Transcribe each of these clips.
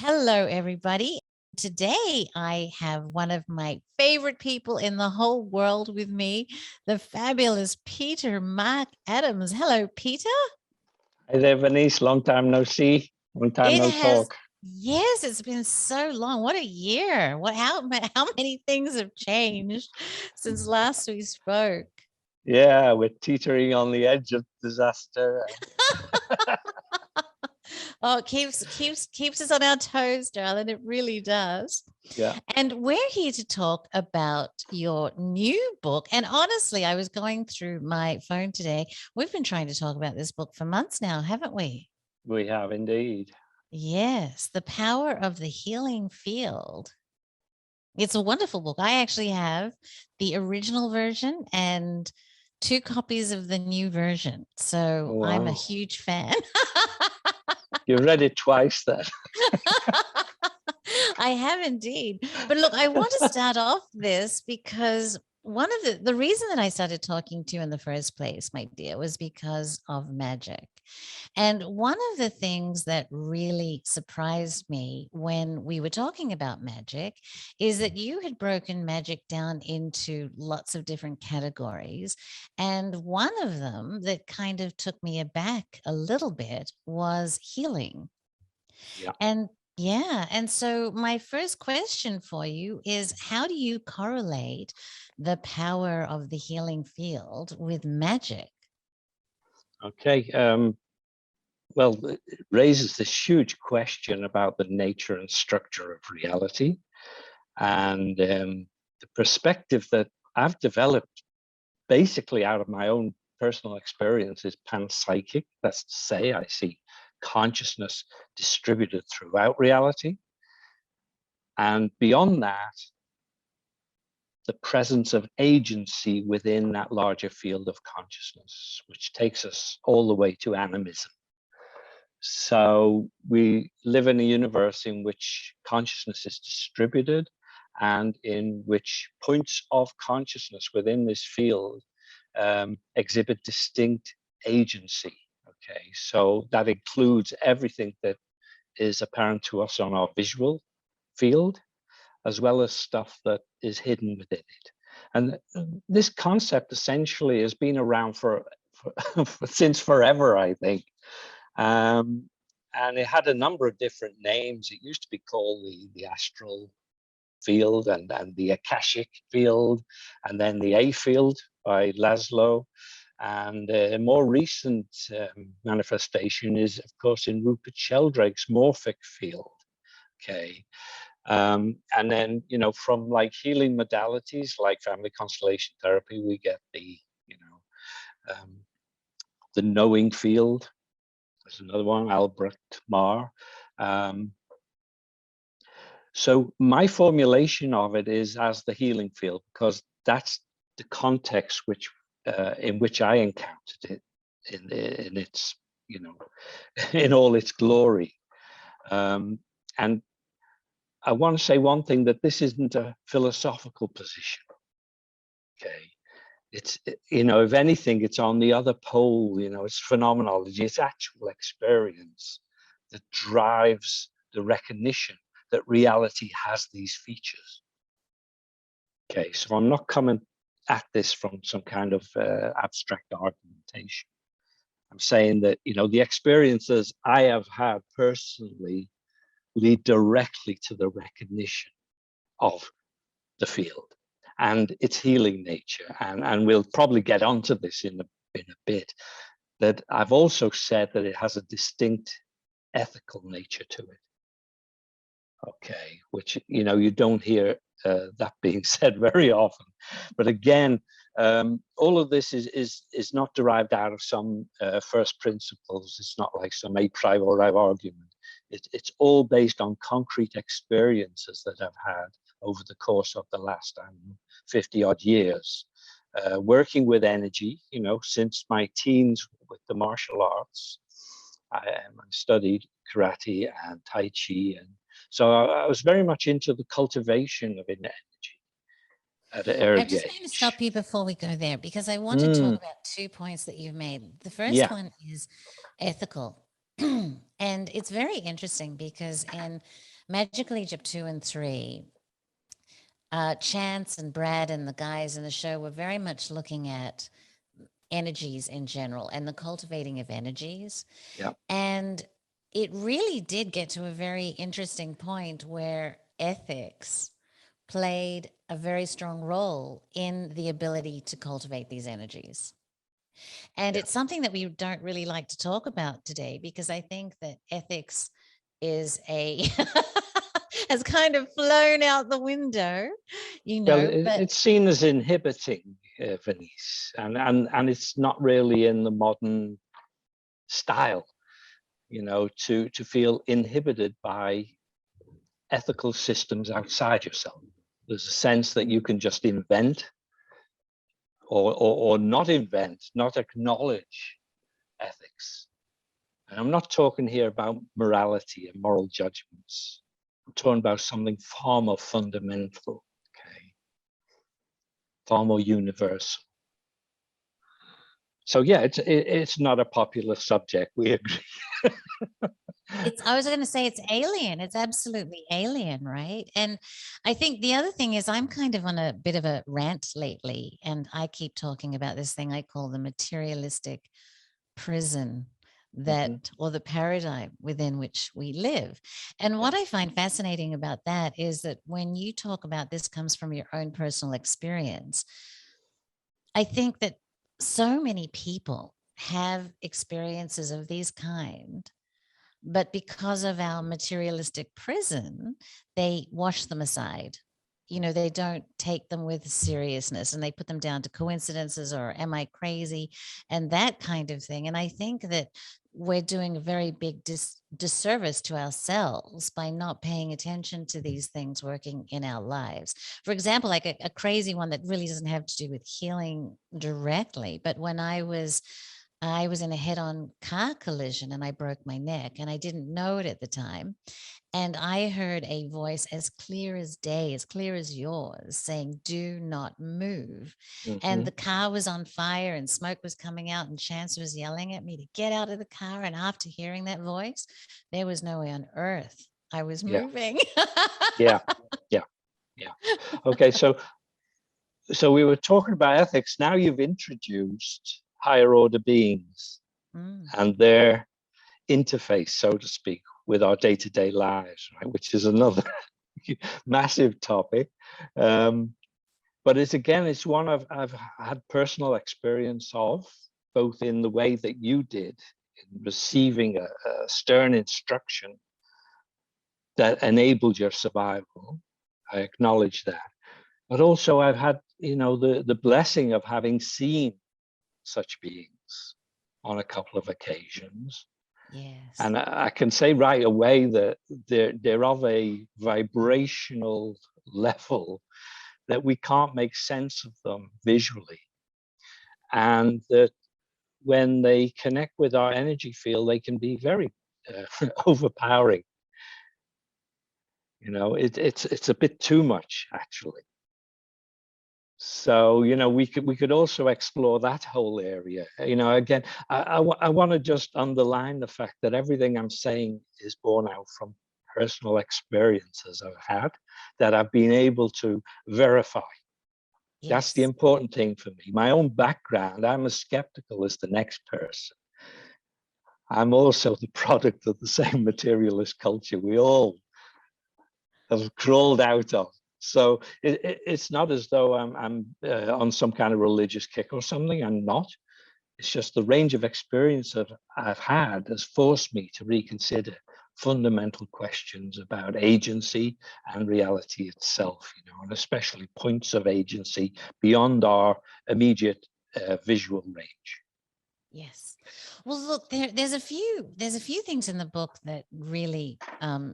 Hello, everybody. Today, I have one of my favorite people in the whole world with me, the fabulous Peter Mark Adams. Hello, Peter. Hi there, Venice. Long time no see. Long time It no has, talk. yes, it's been so long. What a year. How many things have changed since last we spoke? Yeah, we're teetering on the edge of disaster. Oh, it keeps us on our toes, darling. It really does. Yeah. And we're here to talk about your new book. And honestly, I was going through my phone today. We've been trying to talk about this book for months now, haven't we? We have indeed. Yes, The Power of the Healing Field. It's a wonderful book. I actually have the original version and two copies of the new version. So Oh, I'm a wow. huge fan. You read it twice then. I have indeed. But look, I want to start off this because one of the reason that I started talking to you in the first place, my dear, was because of Magick. And one of the things that really surprised me when we were talking about Magick is that you had broken Magick down into lots of different categories. And one of them that kind of took me aback a little bit was healing. Yeah. And yeah, and so my first question for you is how do you correlate the power of the healing field with Magick? Okay. Well, it raises this huge question about the nature and structure of reality. And the perspective that I've developed basically out of my own personal experience is panpsychic. That's to say, I see consciousness distributed throughout reality. And beyond that, the presence of agency within that larger field of consciousness, which takes us all the way to animism. So we live in a universe in which consciousness is distributed and in which points of consciousness within this field exhibit distinct agency. Okay, so that includes everything that is apparent to us on our visual field, as well as stuff that is hidden within it. And this concept essentially has been around for since forever, I think. And it had a number of different names. It used to be called the astral field and the Akashic field, and then the A field by Laszlo. And a more recent manifestation is, of course, in Rupert Sheldrake's morphic field. Okay. And then, from like healing modalities like family constellation therapy, we get the knowing field. There's another one, Albrecht Marr. So my formulation of it is as the healing field, because that's the context in which I encountered it in its, in all its glory. And I want to say one thing, that this isn't a philosophical position. Okay. It's, if anything, it's on the other pole, it's phenomenology, it's actual experience that drives the recognition that reality has these features. Okay, so I'm not coming at this from some kind of abstract argumentation. I'm saying that, the experiences I have had personally lead directly to the recognition of the field and its healing nature. And we'll probably get onto this in a bit, that I've also said that it has a distinct ethical nature to it. Okay, which, you don't hear that being said very often. But again, all of this is not derived out of some first principles. It's not like some a priori argument. It's all based on concrete experiences that I've had over the course of the last 50 odd years, working with energy, since my teens with the martial arts. I studied karate and Tai Chi, and so I was very much into the cultivation of energy at an early I'm just age. going to stop you before we go there because I want to talk about 2 points that you've made. The first one is ethical. And it's very interesting because in Magical Egypt 2 and 3, Chance and Brad and the guys in the show were very much looking at energies in general and the cultivating of energies. Yeah. And it really did get to a very interesting point where ethics played a very strong role in the ability to cultivate these energies. And Yeah. it's something that we don't really like to talk about today because I think that ethics is a has kind of flown out the window, Well, but it's seen as inhibiting, Venice, and it's not really in the modern style, to feel inhibited by ethical systems outside yourself. There's a sense that you can just invent or not invent, not acknowledge ethics. And I'm not talking here about morality and moral judgments. I'm talking about something far more fundamental, okay, far more universal. So yeah, it's not a popular subject. We agree. I was going to say it's alien. It's absolutely alien, right? And I think the other thing is I'm kind of on a bit of a rant lately, and I keep talking about this thing I call the materialistic prison or the paradigm within which we live. And what I find fascinating about that is that when you talk about this comes from your own personal experience, I think that so many people have experiences of these kind, but because of our materialistic prison, they wash them aside. They don't take them with seriousness and they put them down to coincidences or am I crazy and that kind of thing. And I think that we're doing a very big disservice to ourselves by not paying attention to these things working in our lives. For example, like a crazy one that really doesn't have to do with healing directly, but when I was in a head-on car collision and I broke my neck and I didn't know it at the time. And I heard a voice as clear as day, as clear as yours, saying, "Do not move." And the car was on fire and smoke was coming out and Chance was yelling at me to get out of the car. And after hearing that voice, there was no way on earth I was moving. Yeah. Okay, so we were talking about ethics. Now you've introduced higher order beings and their interface, so to speak, with our day-to-day lives, right? Which is another massive topic. But it's one I've had personal experience of, both in the way that you did in receiving a stern instruction that enabled your survival. I acknowledge that. But also I've had, the blessing of having seen such beings on a couple of occasions. Yes. And I can say right away that they're of a vibrational level that we can't make sense of them visually. And that when they connect with our energy field, they can be very overpowering. It's a bit too much, actually. So, we could also explore that whole area. Again, I want to just underline the fact that everything I'm saying is born out from personal experiences I've had that I've been able to verify. Yes. That's the important thing for me. My own background, I'm as skeptical as the next person. I'm also the product of the same materialist culture we all have crawled out of. So it's not as though I'm on some kind of religious kick or something. I'm not. It's just the range of experience that I've had has forced me to reconsider fundamental questions about agency and reality itself, and especially points of agency beyond our immediate visual range. Yes. Well, look, there's a few things in the book that really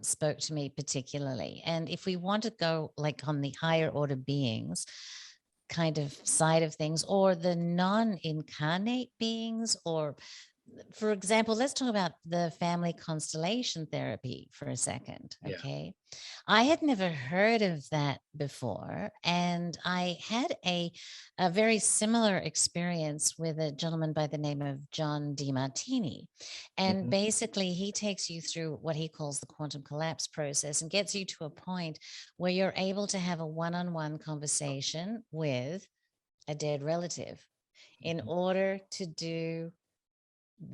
spoke to me particularly. And if we want to go like on the higher order beings kind of side of things, or the non-incarnate beings, or for example, let's talk about the family constellation therapy for a second. Yeah. Okay. I had never heard of that before. And I had a very similar experience with a gentleman by the name of John DiMartini. And basically, he takes you through what he calls the quantum collapse process and gets you to a point where you're able to have a one-on-one conversation with a dead relative in order to do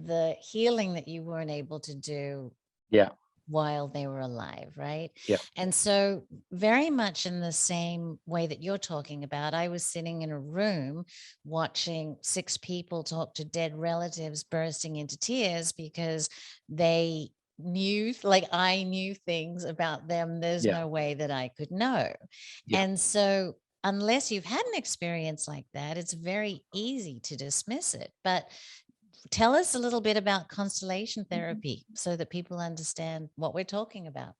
the healing that you weren't able to do Yeah. while they were alive, right? Yeah. And so very much in the same way that you're talking about, I was sitting in a room watching 6 people talk to dead relatives bursting into tears because they knew, like I knew things about them. There's Yeah. no way that I could know. Yeah. And so unless you've had an experience like that, it's very easy to dismiss it. But tell us a little bit about constellation therapy so that people understand what we're talking about.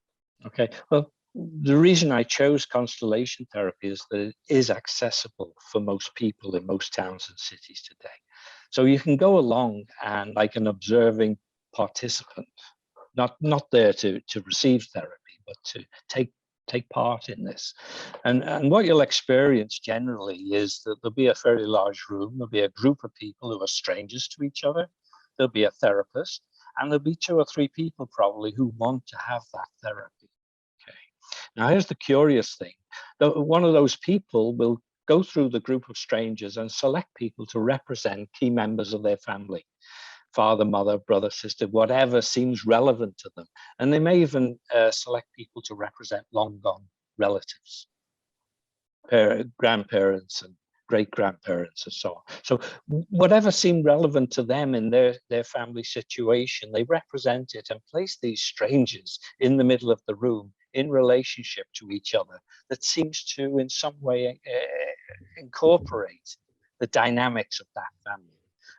Okay. Well, the reason I chose constellation therapy is that it is accessible for most people in most towns and cities today. So you can go along and, like an observing participant, not there to receive therapy, but to take part in this. And what you'll experience generally is that there'll be a fairly large room, there'll be a group of people who are strangers to each other, there'll be a therapist, and there'll be 2 or 3 people probably who want to have that therapy. Okay. Now here's the curious thing. One of those people will go through the group of strangers and select people to represent key members of their family. Father, mother, brother, sister, whatever seems relevant to them. And they may even select people to represent long gone relatives, grandparents and great grandparents and so on. So whatever seemed relevant to them in their family situation, they represent it and place these strangers in the middle of the room in relationship to each other that seems to in some way incorporate the dynamics of that family.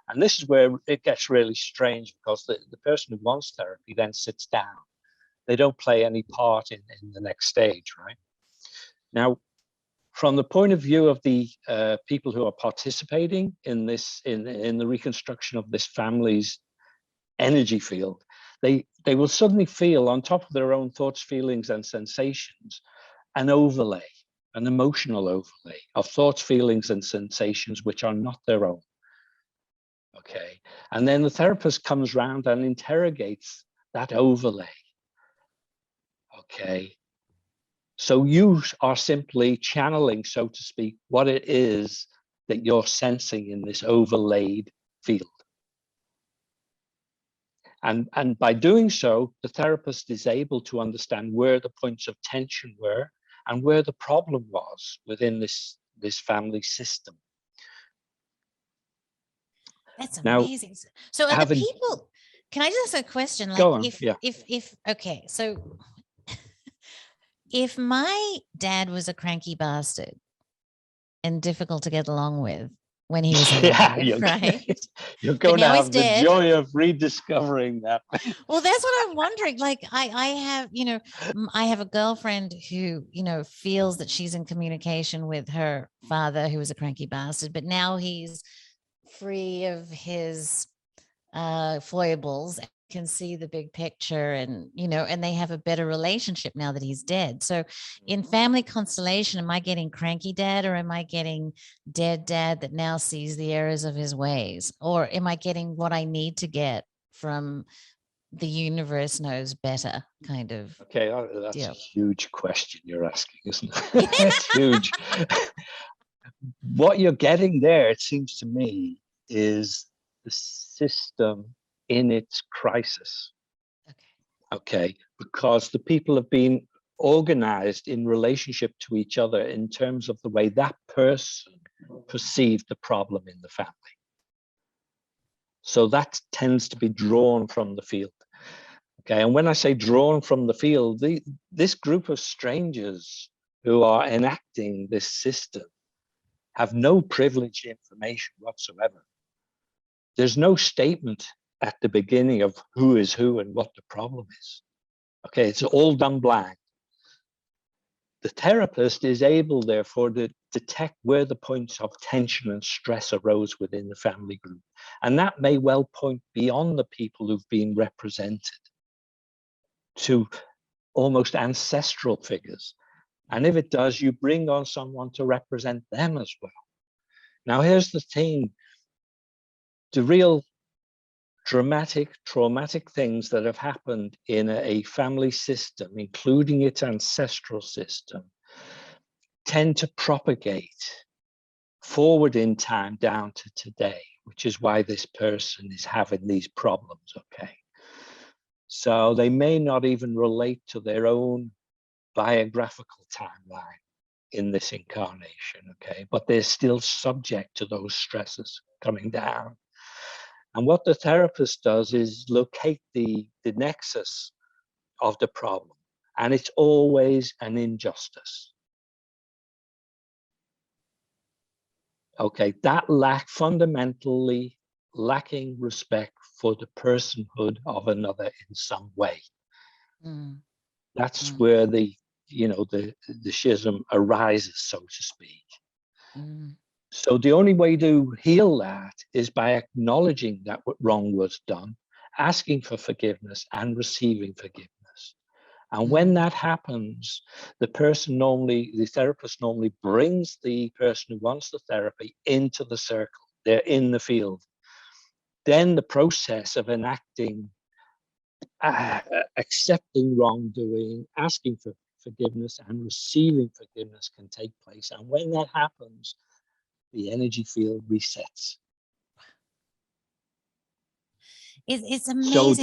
And this is where it gets really strange, because the person who wants therapy then sits down. They don't play any part in the next stage, right? Now, from the point of view of the people who are participating in this, in the reconstruction of this family's energy field, they will suddenly feel, on top of their own thoughts, feelings, and sensations, an overlay, an emotional overlay of thoughts, feelings, and sensations which are not their own. Okay, and then the therapist comes around and interrogates that overlay. Okay, so you are simply channeling, so to speak, what it is that you're sensing in this overlaid field. And by doing so, the therapist is able to understand where the points of tension were and where the problem was within this family system. That's Now, amazing. So are the people, can I just ask a question? Like go on, if okay, so if my dad was a cranky bastard and difficult to get along with when he was alive, right? You're going to have the dead. joy of rediscovering that. Well, that's what I'm wondering. Like I have, I have a girlfriend who, feels that she's in communication with her father, who was a cranky bastard, but now he's free of his foibles, can see the big picture, and and they have a better relationship now that he's dead. So in family constellation, am I getting cranky dad, or am I getting dead dad that now sees the errors of his ways, or am I getting what I need to get from the universe knows better kind of? Okay, that's deal. a huge question you're asking, isn't it? It's huge. What you're getting there, it seems to me, is the system in its crisis. Okay, because the people have been organized in relationship to each other in terms of the way that person perceived the problem in the family. So that tends to be drawn from the field. Okay, and when I say drawn from the field, this group of strangers who are enacting this system have no privileged information whatsoever. There's no statement at the beginning of who is who and what the problem is. Okay, it's all done blind. the therapist is able, therefore, to detect where the points of tension and stress arose within the family group. And that may well point beyond the people who've been represented to almost ancestral figures. And if it does, you bring on someone to represent them as well. Now, here's the thing. The real dramatic, traumatic things that have happened in a family system, including its ancestral system, tend to propagate forward in time down to today, which is why this person is having these problems, okay? So they may not even relate to their own biographical timeline in this incarnation, okay? But they're still subject to those stresses coming down. And what the therapist does is locate the nexus of the problem. And it's always an injustice. Okay, that fundamentally lacking respect for the personhood of another in some way. That's where the schism arises, so to speak. So the only way to heal that is by acknowledging that what wrong was done, asking for forgiveness and receiving forgiveness. And when that happens, the therapist normally brings the person who wants the therapy into the circle. They're in the field. Then the process of enacting, accepting wrongdoing, asking for forgiveness and receiving forgiveness can take place. And when that happens, the energy field resets. It's amazing. So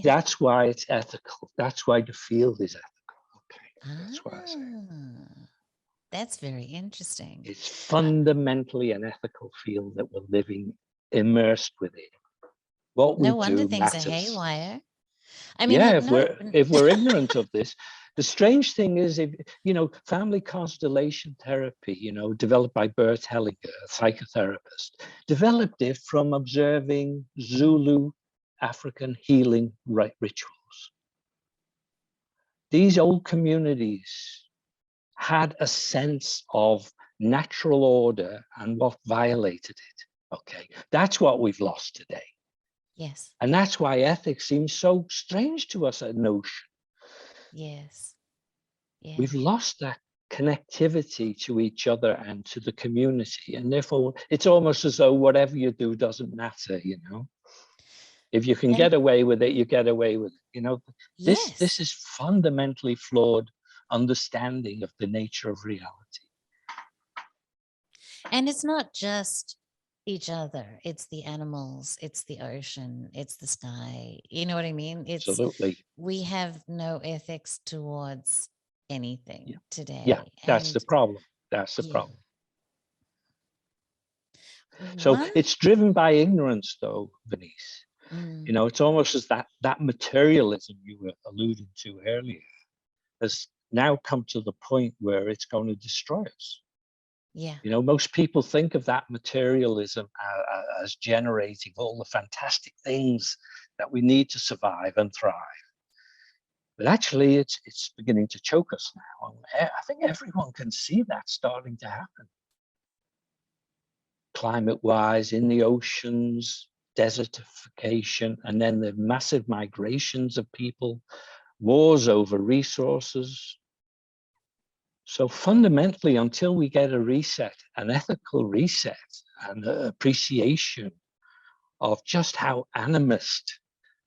that's why it's ethical. That's why the field is ethical. Okay, that's what I say. That's very interesting. It's fundamentally an ethical field that we're living immersed within. What No we wonder do things matters. are haywire. I mean, yeah, look, if we're ignorant of this, the strange thing is, if family constellation therapy, developed by Bert Hellinger, a psychotherapist, developed it from observing Zulu African healing rituals. These old communities had a sense of natural order and what violated it. Okay, that's what we've lost today. Yes. And that's why ethics seems so strange to us, a notion. Yes. Yeah. We've lost that connectivity to each other and to the community. And therefore, it's almost as though whatever you do doesn't matter, If you can get away with it, you get away with it. This is fundamentally flawed understanding of the nature of reality. And it's not just each other. It's the animals, it's the ocean, it's the sky. You know what I mean? Absolutely. We have no ethics towards anything today. Yeah, that's the problem. That's the problem. So it's driven by ignorance, though, Venice. It's almost as that materialism you were alluding to earlier has now come to the point where it's going to destroy us. Yeah. Most people think of that materialism as generating all the fantastic things that we need to survive and thrive. But actually, it's beginning to choke us now. I think everyone can see that starting to happen. Climate-wise, in the oceans, desertification, and then the massive migrations of people, wars over resources. So fundamentally, until we get a reset, an ethical reset, and appreciation of just how animist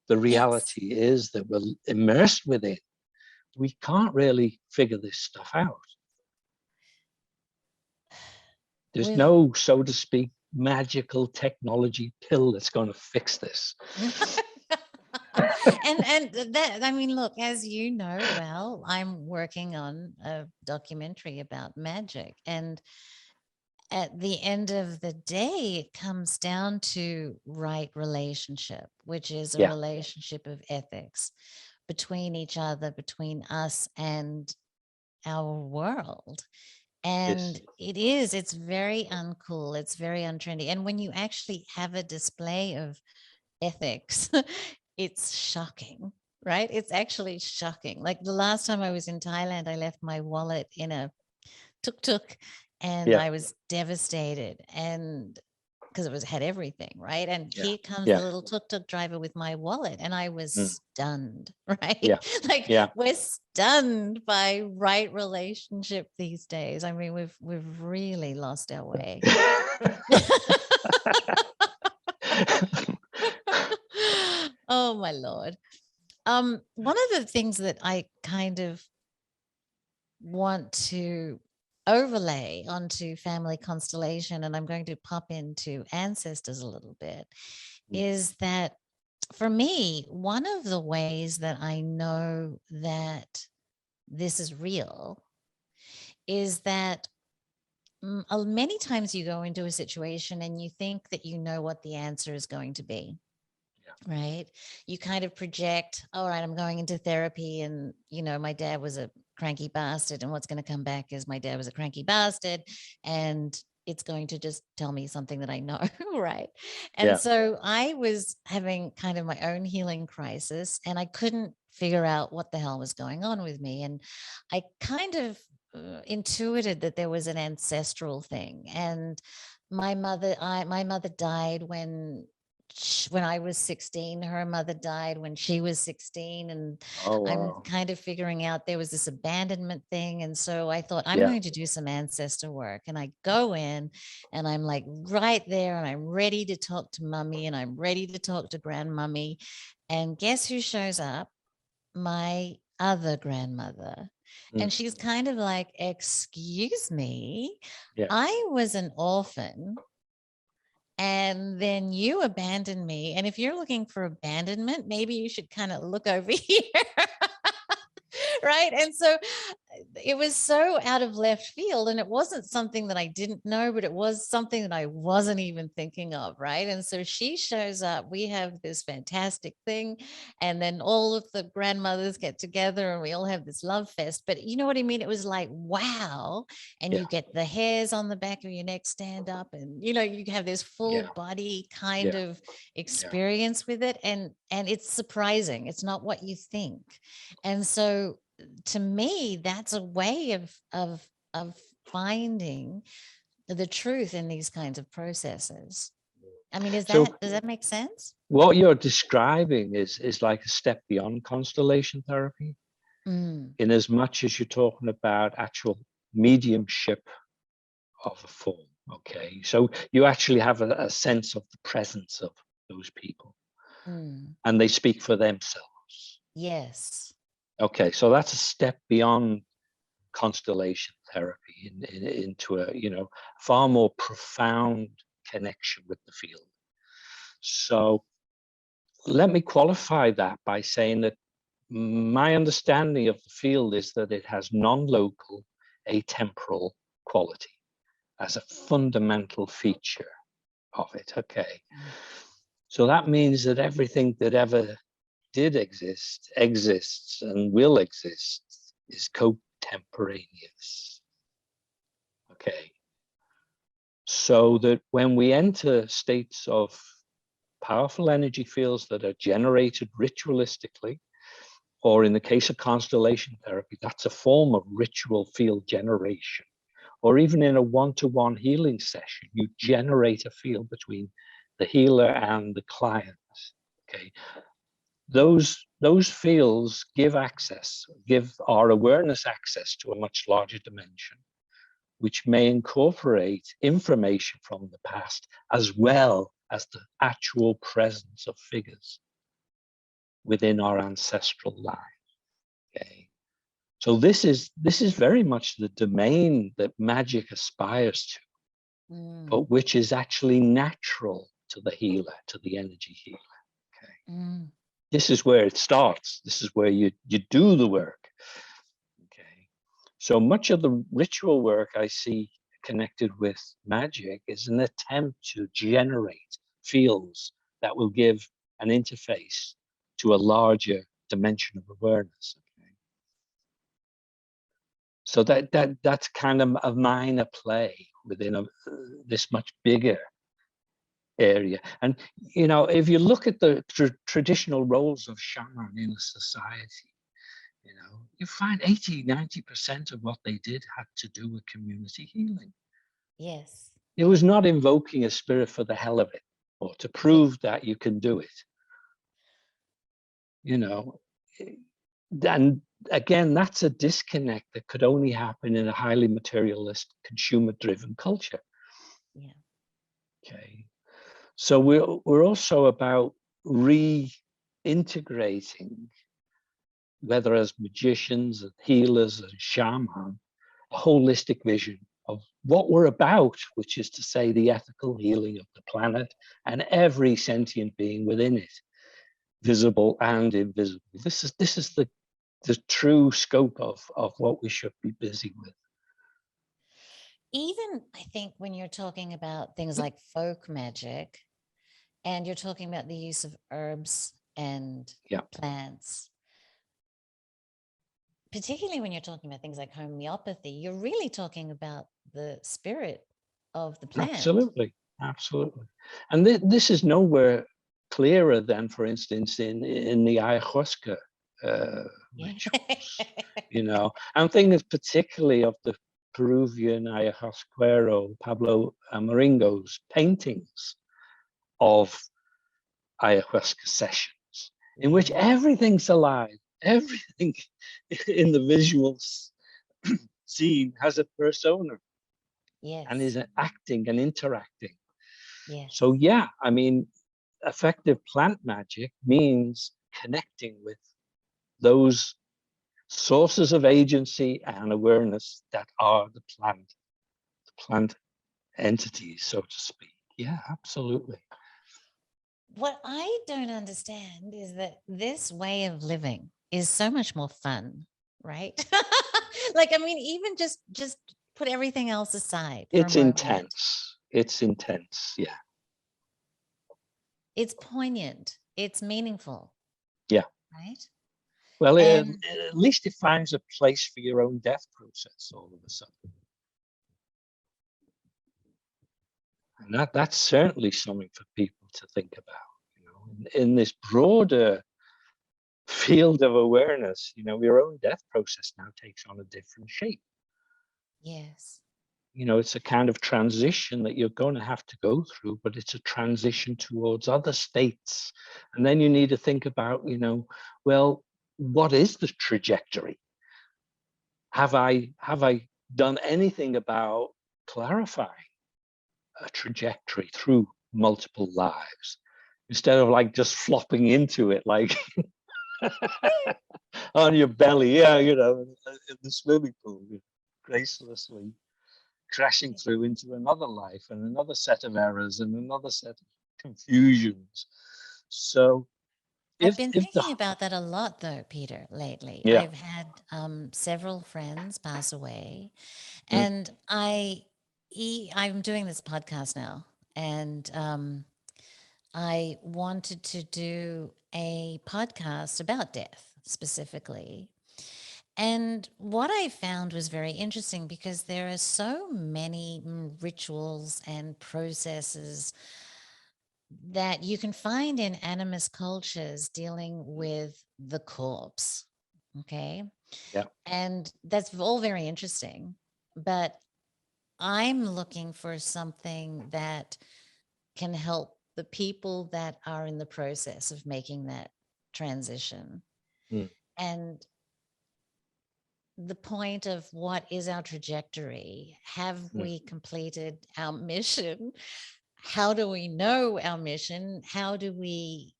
the reality is that we're immersed within, we can't really figure this stuff out. There's no, so to speak, magical technology pill that's going to fix this. and that, I mean, look, as you know well, I'm working on a documentary about magic, and at the end of the day, it comes down to right relationship, which is a relationship of ethics between each other, between us and our world. And it's very uncool. It's very untrendy. And when you actually have a display of ethics, it's shocking. right? It's actually shocking. Like the last time I was in Thailand, I left my wallet in a tuk-tuk and Yeah. I was devastated, and because it had everything, right? And Yeah. here comes Yeah. the little tuk-tuk driver with my wallet, and I was Mm. stunned, right? Yeah. Like Yeah. we're stunned by right relationship these days. I mean, we've really lost our way. Oh my Lord. One of the things that I kind of want to overlay onto family constellation, and I'm going to pop into ancestors a little bit, is that for me, one of the ways that I know that this is real is that many times you go into a situation and you think that you know what the answer is going to be. Yeah. Right. You kind of project, all right, I'm going into therapy, and, my dad was a cranky bastard, and what's going to come back is my dad was a cranky bastard, and it's going to just tell me something that I know. Right. And Yeah. so I was having kind of my own healing crisis, and I couldn't figure out what the hell was going on with me. And I kind of intuited that there was an ancestral thing. And my mother died when I was 16. Her mother died when she was 16. And Oh, wow. I'm kind of figuring out there was this abandonment thing. And so I thought, I'm Yeah. going to do some ancestor work. And I go in and I'm like right there, and I'm ready to talk to mummy, and I'm ready to talk to grandmummy. And guess who shows up? My other grandmother. And she's kind of like, excuse me, Yeah. I was an orphan, and then you abandoned me. And if you're looking for abandonment, maybe you should kind of look over here. Right. And so it was so out of left field, and it wasn't something that I didn't know, but it was something that I wasn't even thinking of. Right. And so she shows up, we have this fantastic thing, and then all of the grandmothers get together and we all have this love fest. But you know what I mean? It was like, wow. And you get the hairs on the back of your neck stand up, and you have this full body kind of experience with it. And it's surprising. It's not what you think. And so to me, that's a way of finding the truth in these kinds of processes. I mean, does that make sense? What you're describing is like a step beyond constellation therapy, in as much as you're talking about actual mediumship of a form. Okay, so you actually have a sense of the presence of those people, and they speak for themselves. Yes. Okay, so that's a step beyond constellation therapy into a far more profound connection with the field. So let me qualify that by saying that my understanding of the field is that it has non-local, atemporal quality as a fundamental feature of it. Okay, so that means that everything that ever did exist, exists, and will exist is contemporaneous. Okay, so that when we enter states of powerful energy fields that are generated ritualistically, or in the case of constellation therapy, that's a form of ritual field generation, or even in a one-to-one healing session, you generate a field between the healer and the client. Okay, those fields give our awareness access to a much larger dimension, which may incorporate information from the past as well as the actual presence of figures within our ancestral line. Okay, so this is very much the domain that Magick aspires to, but which is actually natural to the healer, to the energy healer. Okay, this is where it starts. This is where you do the work. Okay, so much of the ritual work I see connected with Magick is an attempt to generate fields that will give an interface to a larger dimension of awareness. Okay, so that's kind of a minor play within this much bigger area. And, you know, if you look at the traditional roles of shaman in a society, you know, you find 80–90% of what they did had to do with community healing. Yes. It was not invoking a spirit for the hell of it or to prove that you can do it. You know, and again, that's a disconnect that could only happen in a highly materialist, consumer-driven culture. Yeah. Okay. So we're also about reintegrating, whether as magicians and healers and shaman, a holistic vision of what we're about, which is to say the ethical healing of the planet and every sentient being within it, visible and invisible. This is the true scope of what we should be busy with. Even I think when you're talking about things like folk magic, and you're talking about the use of herbs and plants, particularly when you're talking about things like homeopathy, you're really talking about the spirit of the plant. Absolutely, absolutely. And this is nowhere clearer than, for instance, in the ayahuasca rituals. You know, I'm thinking particularly of the Peruvian ayahuasquero Pablo Amaringo's paintings of ayahuasca sessions, in which everything's alive, everything in the visuals scene has a persona. Yes. And is acting and interacting. Yes. So yeah, I mean, effective plant magic means connecting with those sources of agency and awareness that are the plant entities, so to speak. Yeah, absolutely. What I don't understand is that this way of living is so much more fun, right? Like, I mean, even just put everything else aside. It's intense. It's intense. Yeah. It's poignant. It's meaningful. Yeah. Right. Well, at least it finds a place for your own death process all of a sudden. And that's certainly something for people to think about, you know, in this broader field of awareness. You know, your own death process now takes on a different shape. Yes. You know, it's a kind of transition that you're going to have to go through, but it's a transition towards other states. And then you need to think about, you know, well, what is the trajectory? Have I done anything about clarifying a trajectory through multiple lives instead of like just flopping into it like on your belly, yeah, you know, in the swimming pool, gracelessly crashing through into another life and another set of errors and another set of confusions. So I've been thinking about that a lot though, Peter, lately. Yeah. I've had several friends pass away, and I'm doing this podcast now, and I wanted to do a podcast about death specifically. And what I found was very interesting because there are so many rituals and processes that you can find in animist cultures dealing with the corpse. Okay. Yeah. And that's all very interesting. But I'm looking for something that can help the people that are in the process of making that transition. And the point of what is our trajectory? Have we completed our mission? How do we know our mission? How do we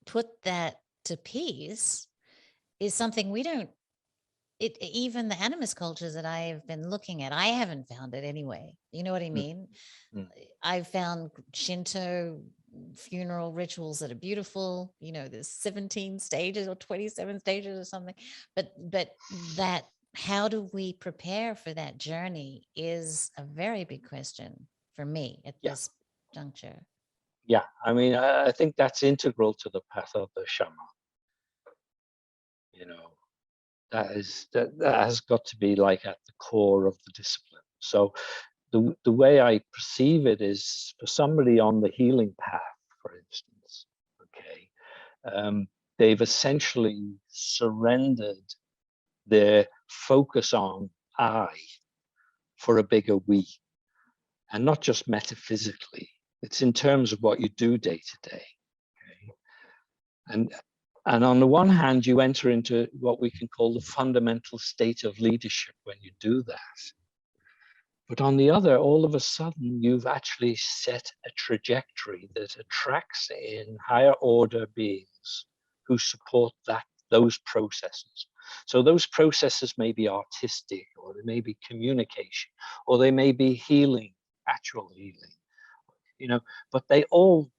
put that to peace? Is something we don't, even the animist cultures that I have been looking at, I haven't found it anyway. You know what I mean? I've found Shinto funeral rituals that are beautiful. You know, there's 17 stages or 27 stages or something. But that, how do we prepare for that journey is a very big question for me at this juncture. Yeah, I mean, I think that's integral to the path of the shaman. You know, that has got to be like at the core of the discipline. So the way I perceive it is for somebody on the healing path, for instance, okay, they've essentially surrendered their focus on I for a bigger we, and not just metaphysically. It's in terms of what you do day to day. Okay? And on the one hand, you enter into what we can call the fundamental state of leadership when you do that. But on the other, all of a sudden, you've actually set a trajectory that attracts in higher order beings who support those processes. So those processes may be artistic, or they may be communication, or they may be healing, actual healing, but they all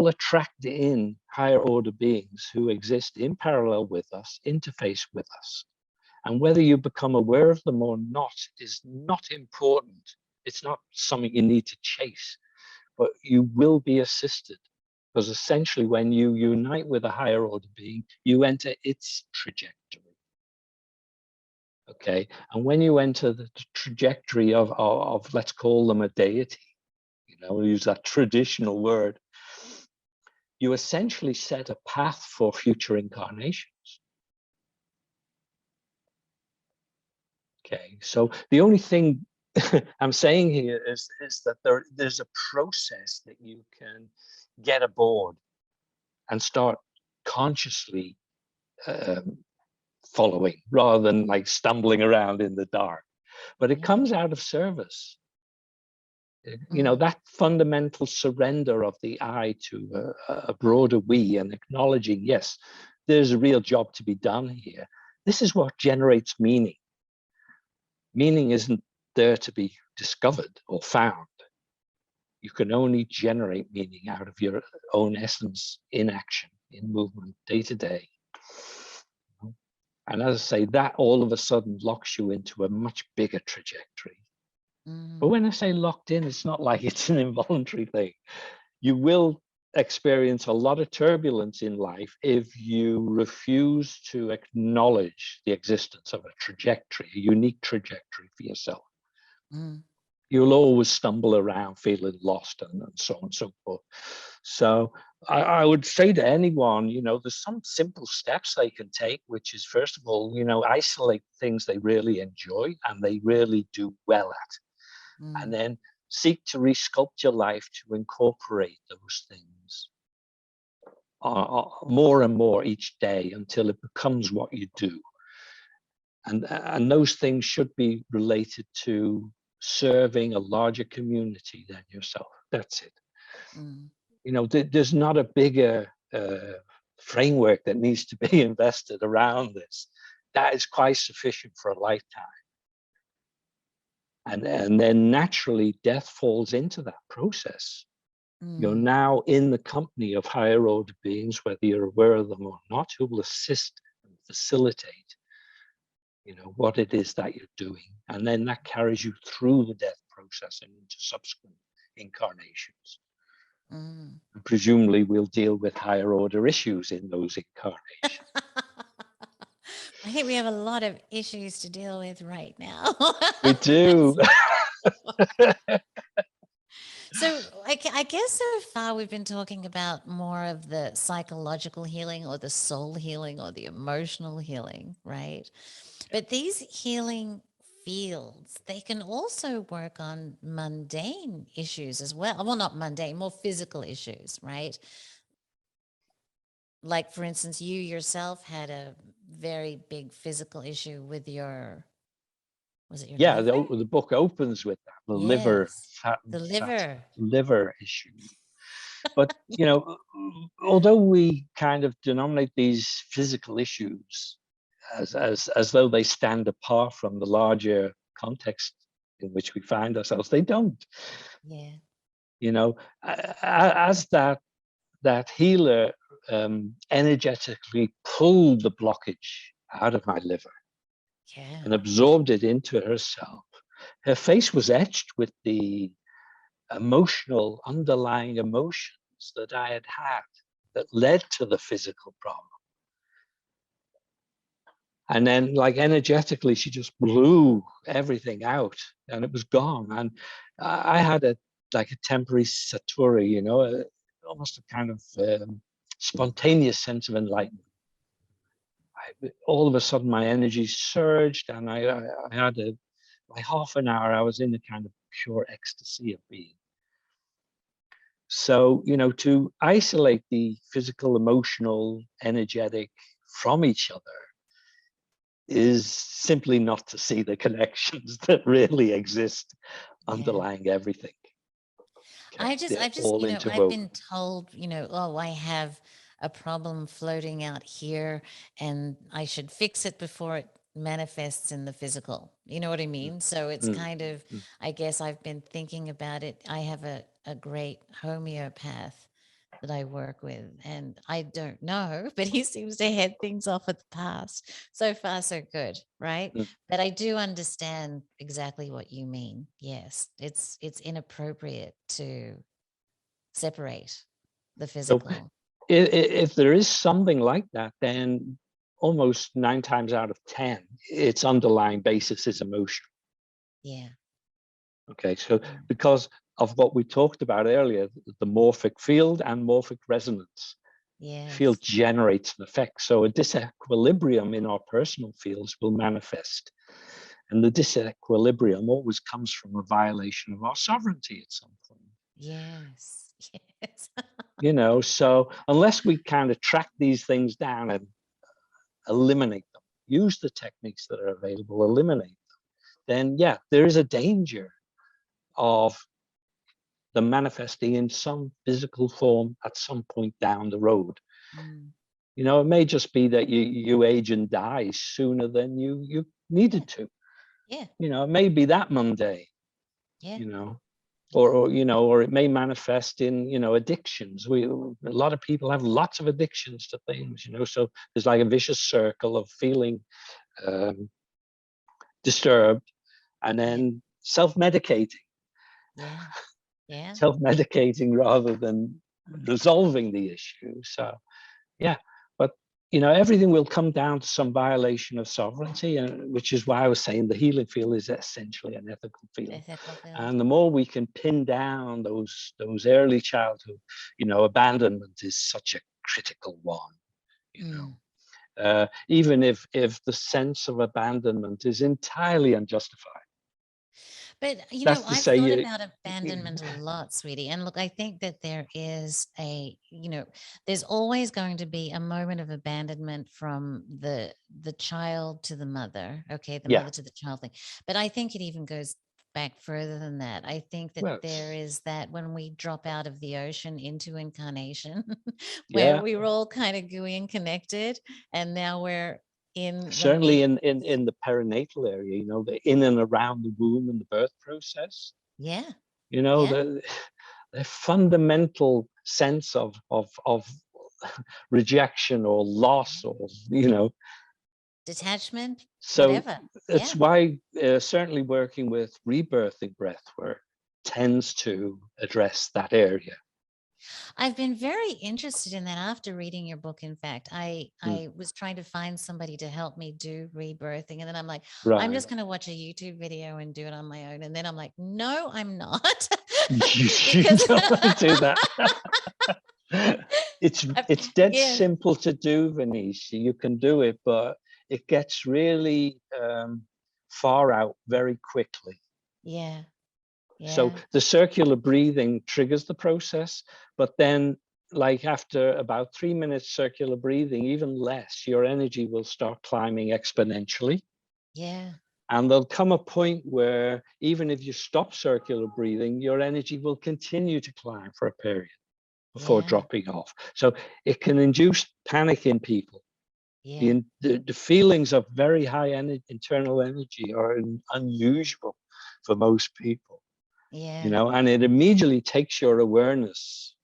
attract in higher order beings who exist in parallel with us, interface with us. And whether you become aware of them or not is not important. It's not something you need to chase, but you will be assisted. Because essentially, when you unite with a higher order being, you enter its trajectory. Okay. And when you enter the trajectory of let's call them a deity, we'll use that traditional word, you essentially set a path for future incarnations. Okay, so the only thing I'm saying here is that there's a process that you can get aboard and start consciously following, rather than like stumbling around in the dark. But it comes out of service. That fundamental surrender of the I to a broader we, and acknowledging, yes, there's a real job to be done here. This is what generates meaning. Meaning isn't there to be discovered or found. You can only generate meaning out of your own essence, in action, in movement, day to day. And as I say, that all of a sudden locks you into a much bigger trajectory. But when I say locked in, it's not like it's an involuntary thing. You will experience a lot of turbulence in life if you refuse to acknowledge the existence of a trajectory, a unique trajectory for yourself. You'll always stumble around feeling lost, and so on and so forth. So I would say to anyone, there's some simple steps they can take, which is, first of all, isolate things they really enjoy and they really do well at. And then seek to resculpt your life to incorporate those things more and more each day until it becomes what you do. And those things should be related to serving a larger community than yourself. That's it. There's not a bigger framework that needs to be invested around this. That is quite sufficient for a lifetime. And then naturally death falls into that process. You're now in the company of higher order beings, whether you're aware of them or not, who will assist and facilitate, what it is that you're doing. And then that carries you through the death process and into subsequent incarnations. And presumably we'll deal with higher order issues in those incarnations. I think we have a lot of issues to deal with right now. We do. So I guess so far we've been talking about more of the psychological healing, or the soul healing, or the emotional healing, right? But these healing fields, they can also work on mundane issues as well. Well, not mundane, more physical issues, right? Like, for instance, you yourself had a very big physical issue with your, was it your liver? The book opens with that, the liver, the liver. liver issue. But, although we kind of denominate these physical issues as though they stand apart from the larger context in which we find ourselves, they don't. As that healer energetically pulled the blockage out of my liver and absorbed it into herself, her face was etched with the emotional, underlying emotions that I had that led to the physical problem. And then like energetically, she just blew everything out and it was gone. And I had like a temporary satori, you know, almost a kind of spontaneous sense of enlightenment. All of a sudden my energy surged, and I had like half an hour, I was in a kind of pure ecstasy of being. So, you know, to isolate the physical, emotional, energetic from each other is simply not to see the connections that really exist underlying everything. Okay? I've just, all you know, I've been interwoven. told, you know, oh, I have a problem floating out here and I should fix it before it manifests in the physical. You know what I mean? So it's Mm, kind of, mm. I guess I've been thinking about it. I have a great homeopath that I work with, and I don't know, but he seems to head things off at the pass. So far, so good, right? Mm. But I do understand exactly what you mean. Yes, it's inappropriate to separate the So physical. if there is something like that, then almost 9 times out of 10, its underlying basis is emotion. Yeah. Okay, so Yeah. because of what we talked about earlier, the morphic field and morphic resonance. Field Yes. generates an effect. So a disequilibrium in our personal fields will manifest. And the disequilibrium always comes from a violation of our sovereignty at some point. Yes. Yes. You know, so unless we kind of track these things down and eliminate them, use the techniques that are available, eliminate them, then yeah, there is a danger of them manifesting in some physical form at some point down the road. Mm. You know, it may just be that you age and die sooner than you needed to. Yeah. You know, it may be that Monday, Yeah. you know, Yeah. or you know, or it may manifest in, you know, addictions. A lot of people have lots of addictions to things, you know, so there's like a vicious circle of feeling disturbed and Yeah. then self-medicating, Yeah. Yeah. self-medicating rather than resolving the issue. So yeah, but you know, everything will come down to some violation of sovereignty, and which is why I was saying the healing field is essentially an ethical field. Ethical field. And the more we can pin down those early childhood, you know, abandonment is such a critical one, you know. Mm. Even if the sense of abandonment is entirely unjustified. But, you know, That's to I've say thought you, about abandonment a lot, sweetie. And look, I think that there is you know, there's always going to be a moment of abandonment from the child to the mother. Okay, the yeah, mother to the child thing. But I think it even goes back further than that. I think that well, there is that when we drop out of the ocean into incarnation, where yeah, we were all kind of gooey and connected, and now we're in when certainly in the perinatal area, you know, the in and around the womb and the birth process, yeah, you know, yeah. the fundamental sense of rejection or loss, or you know. Detachment, So whatever. it's Yeah. why certainly working with rebirthing breathwork tends to address that area. I've been very interested in that after reading your book. In fact, I Mm, I was trying to find somebody to help me do rebirthing, and then I'm like, I'm right. just going to watch a YouTube video and do it on my own. And then I'm like, no, I'm not, You because don't want to do that. It's dead yeah, simple to do, Venice. You can do it, but it gets really far out very quickly. yeah, So yeah, the circular breathing triggers the process, but then like after about 3 minutes circular breathing, even less, your energy will start climbing exponentially. yeah, And there'll come a point where even if you stop circular breathing, your energy will continue to climb for a period before yeah, dropping off. So it can induce panic in people. yeah, The feelings of very high internal energy are unusual for most people, you yeah, know, and it immediately takes your awareness,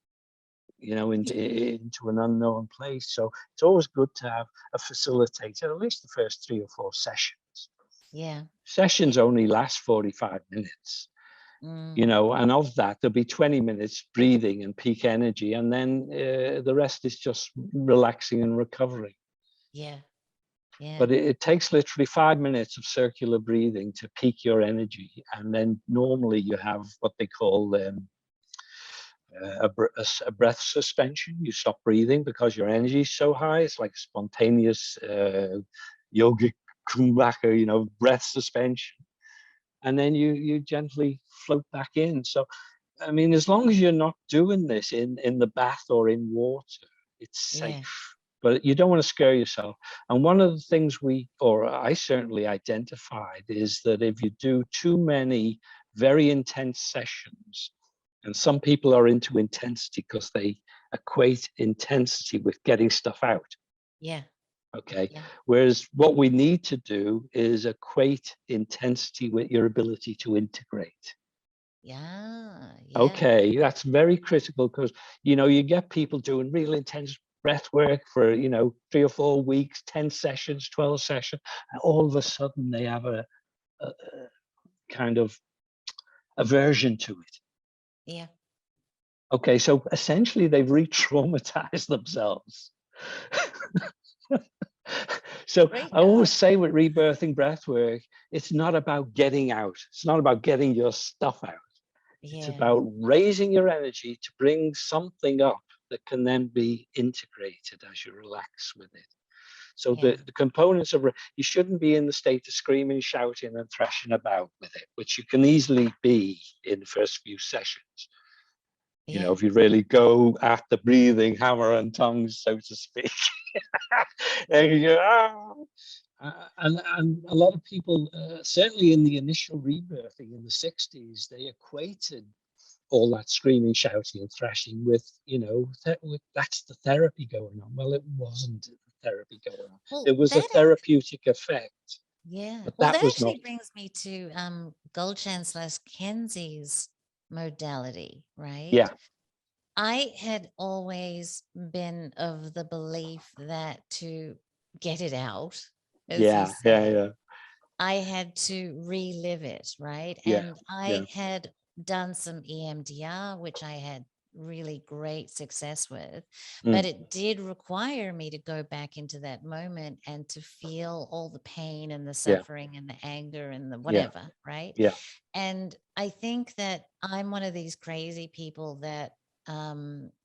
you know, into an unknown place. So it's always good to have a facilitator, at least the first 3 or 4 sessions. yeah. Sessions only last 45 minutes, you Mm, know, and of that, there'll be 20 minutes breathing and peak energy, and then the rest is just relaxing and recovering. yeah. Yeah. But it takes literally 5 minutes of circular breathing to peak your energy. And then normally you have what they call a breath suspension. You stop breathing because your energy is so high. It's like spontaneous yogic kumbhaka, breath suspension. And then you gently float back in. So, I mean, as long as you're not doing this in the bath or in water, it's safe. Yeah. But you don't want to scare yourself. And one of the things I certainly identified, is that if you do too many very intense sessions, and some people are into intensity because they equate intensity with getting stuff out. Yeah. Okay. Yeah. Whereas what we need to do is equate intensity with your ability to integrate. Yeah. Yeah. Okay, that's very critical, because you get people doing real intense breath work for 3 or 4 weeks, 10 sessions, 12 sessions, and all of a sudden they have a kind of aversion to it. Yeah. Okay, so essentially they've re-traumatized themselves. So Great. I always say with rebirthing breath work, it's not about getting out. It's not about getting your stuff out. It's Yeah. about raising your energy to bring something up that can then be integrated as you relax with it. So Yeah. the components of, you shouldn't be in the state of screaming, shouting and thrashing about with it, which you can easily be in the first few sessions. Yeah. If you really go at the breathing hammer and tongs, so to speak. And you go, and a lot of people, certainly in the initial rebirthing in the 60s, they equated all that screaming, shouting, and thrashing with, that's the therapy going on. Well, it wasn't the therapy going on. Well, There was a that therapeutic effect, yeah. but Well, that that was not. actually brings me to Gulcan/Kenzie's modality, right? Yeah, I had always been of the belief that to get it out, as you yeah, yeah, said, yeah, I had to relive it, right? yeah, And yeah, I had done some EMDR, which I had really great success with, but mm, it did require me to go back into that moment and to feel all the pain and the yeah, suffering and the anger and the yeah, whatever, right? yeah, And I think that I'm one of these crazy people that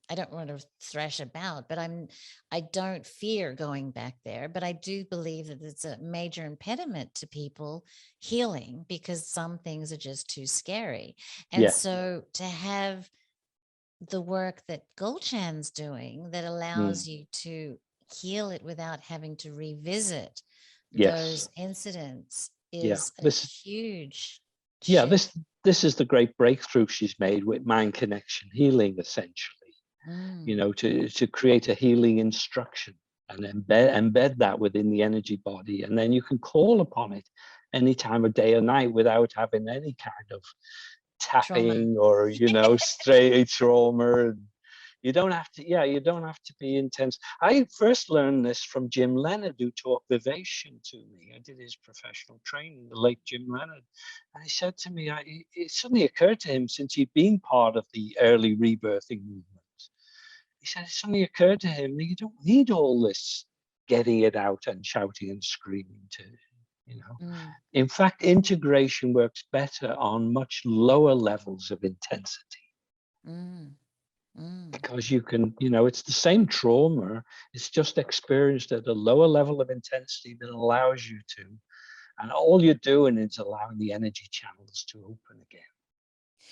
I don't want to thrash about, but I don't fear going back there, but I do believe that it's a major impediment to people healing because some things are just too scary. And yeah, so to have the work that Gulchan's doing that mm, allows you to heal it without having to revisit yes, those incidents yeah. is a This, huge yeah, shift. this is the great breakthrough she's made with mind connection healing, essentially. Mm, To create a healing instruction and embed that within the energy body, and then you can call upon it any time of day or night without having any kind of trauma. tapping or straight trauma. You don't have to be intense. I first learned this from Jim Leonard, who taught Vivation to me. I did his professional training, the late Jim Leonard. And he said to me, it suddenly occurred to him, since he'd been part of the early rebirthing movement, he said it suddenly occurred to him that you don't need all this getting it out and shouting and screaming to. Mm, In fact, integration works better on much lower levels of intensity, mm, mm. because you can, it's the same trauma, it's just experienced at a lower level of intensity that allows you to, and all you're doing is allowing the energy channels to open again.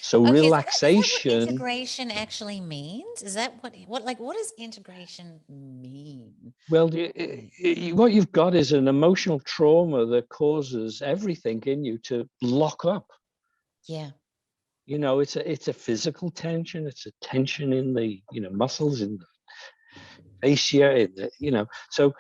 So Okay, is that what relaxation, integration actually means? Is that what does integration mean? well, Right. what you've got is an emotional trauma that causes everything in you to lock up. Yeah. It's a physical tension, it's a tension in the muscles, in the fascia, so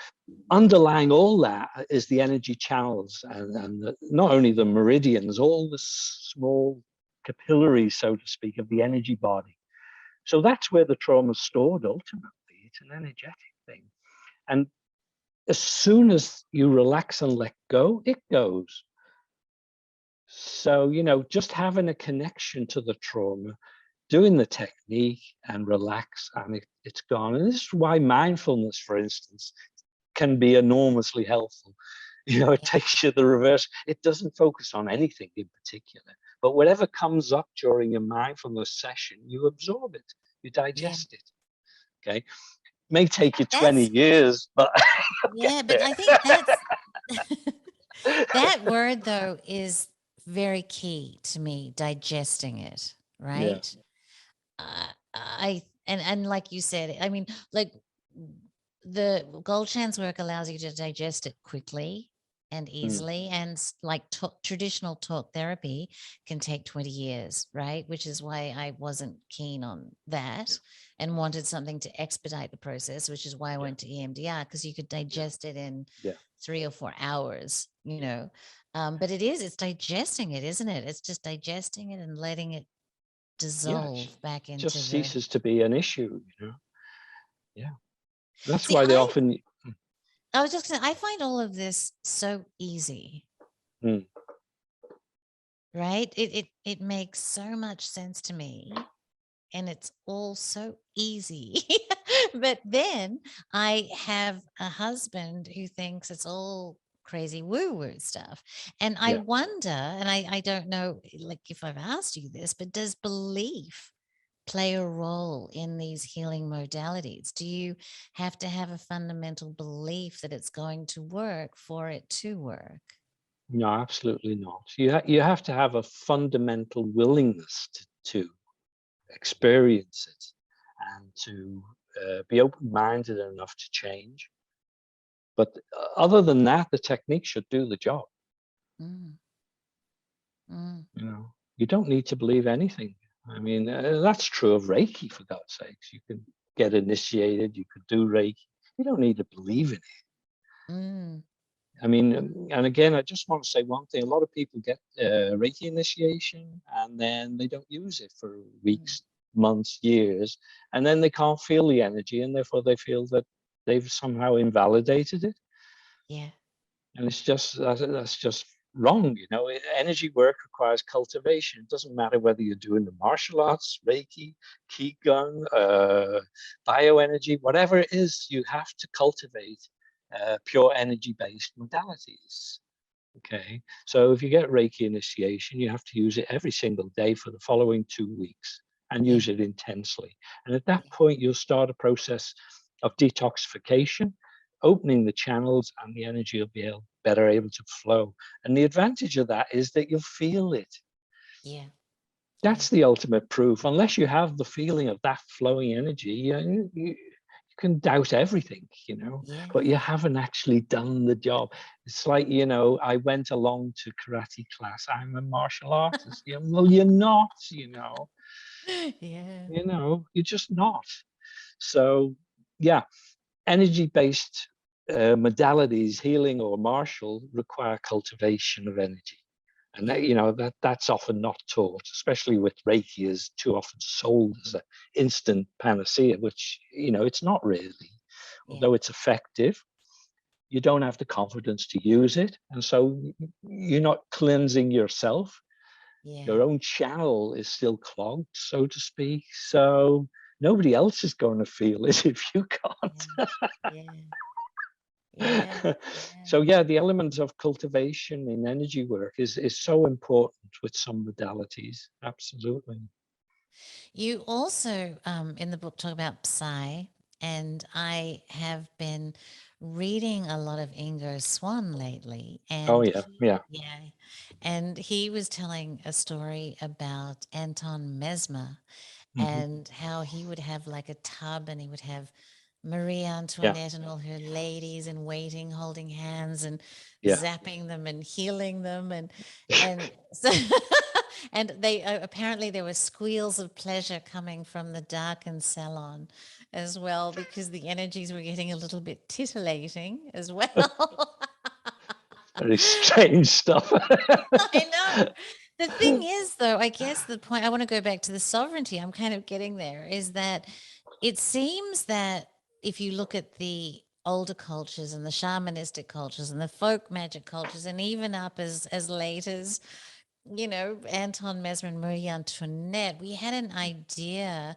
underlying all that is the energy channels, and not only the meridians, all the small capillaries, so to speak, of the energy body. So that's where the trauma is stored. Ultimately, it's an energetic thing, and as soon as you relax and let go, it goes. So just having a connection to the trauma, doing the technique and relax, and it's gone. And this is why mindfulness, for instance, can be enormously helpful. It takes you the reverse. It doesn't focus on anything in particular, but whatever comes up during your mindfulness session, you absorb it, you Yeah. digest it. Okay, may take you 20 That's years, but you'll get yeah, but there. I think that's that word though is very key to me, digesting it, Yeah, right? I and like you said, I mean, like the Gulcan's work allows you to digest it quickly and mm, easily, and like traditional talk therapy can take 20 years, right? Which is why I wasn't keen on yeah, that and wanted something to expedite the process, which is why I yeah, went to EMDR, because you could yeah, digest it in yeah, 3 or 4 hours, but it's digesting it, isn't it? It's just digesting it and letting it yeah. dissolve back Just into the. ceases to be an issue. Yeah, that's See, why they often. I was just gonna, I find all of this so easy, Mm, right? It makes so much sense to me, and it's all so easy. But then I have a husband who thinks it's all crazy woo-woo stuff. And I yeah. wonder, and I don't know like if I've asked you this, but does belief play a role in these healing modalities? Do you have to have a fundamental belief that it's going to work for it to work? No, absolutely not. You have to have a fundamental willingness to experience it and to be open-minded enough to change. But other than that, the technique should do the job. Mm, mm, You don't need to believe anything. I mean, that's true of Reiki, for God's sakes. You can get initiated, you could do Reiki. You don't need to believe in it. mm, I mean, and again, I just want to say one thing. A lot of people get Reiki initiation and then they don't use it for mm. weeks, months, years, and then they can't feel the energy, and therefore they feel that they've somehow invalidated it. Yeah, And that's just wrong. Energy work requires cultivation. It doesn't matter whether you're doing the martial arts, Reiki, Qigong, bioenergy, whatever it is, you have to cultivate pure energy-based modalities. Okay, so if you get Reiki initiation, you have to use it every single day for the following 2 weeks and yeah, use it intensely. And at that yeah, point, you'll start a process of detoxification, opening the channels, and the energy will be better able to flow. And the advantage of that is that you'll feel it. yeah, yeah, That's the ultimate proof. Unless you have the feeling of that flowing energy, you can doubt everything, yeah. but you haven't actually done the job. It's like, I went along to karate class. I'm a martial artist. Well, you're not. Yeah, You're just not. So, yeah, energy-based modalities, healing or martial, require cultivation of energy. And yeah, that's often not taught, especially with Reiki is too often sold as an instant panacea, which it's not really. yeah, Although it's effective, you don't have the confidence to use it, and so you're not cleansing yourself. yeah, Your own channel is still clogged, so to speak. So nobody else is going to feel it if you yeah, can't. yeah, yeah, yeah. So yeah, the element of cultivation in energy work is so important with some modalities. Absolutely. You also, in the book, talk about Psy, and I have been reading a lot of Ingo Swann lately, Oh and yeah, yeah. yeah, and he was telling a story about Anton Mesmer Hmm. and how he would have like a tub, and he would have Marie Yeah, Antoinette and all her ladies in waiting, holding hands and yeah. zapping them and healing them, and so and they apparently there were squeals of pleasure coming from the darkened salon as well, because the energies were getting a little bit titillating as well. Very strange stuff. I know. The thing is, though, I guess the point I want to go back to the sovereignty, I'm kind of getting there, is that it seems that if you look at the older cultures and the shamanistic cultures and the folk magic cultures, and even up as late as, Anton Mesmer and Marie Antoinette, we had an idea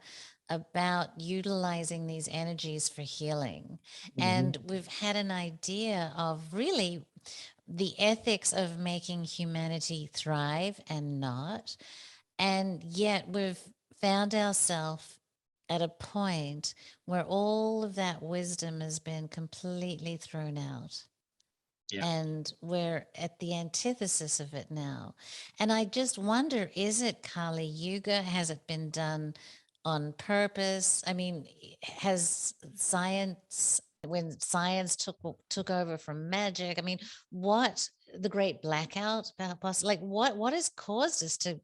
about utilizing these energies for healing. Mhm. And we've had an idea of really the ethics of making humanity thrive and not. And yet we've found ourselves at a point where all of that wisdom has been completely thrown out. Yeah. And we're at the antithesis of it now. And I just wonder, is it Kali Yuga? Has it been done on purpose? I mean, has science, when science took over from magic, I mean, what the great blackout, like what has caused us to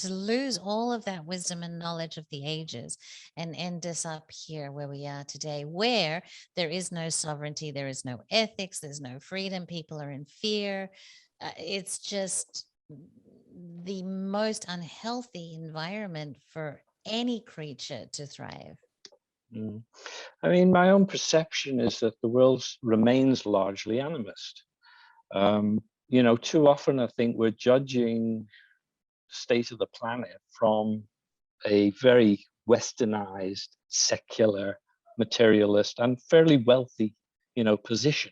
lose all of that wisdom and knowledge of the ages and end us up here where we are today, where there is no sovereignty, there is no ethics, there's no freedom, people are in fear. It's just the most unhealthy environment for any creature to thrive. Mm. I mean, my own perception is that the world remains largely animist. Too often I think we're judging the state of the planet from a very westernized, secular, materialist, and fairly wealthy, position.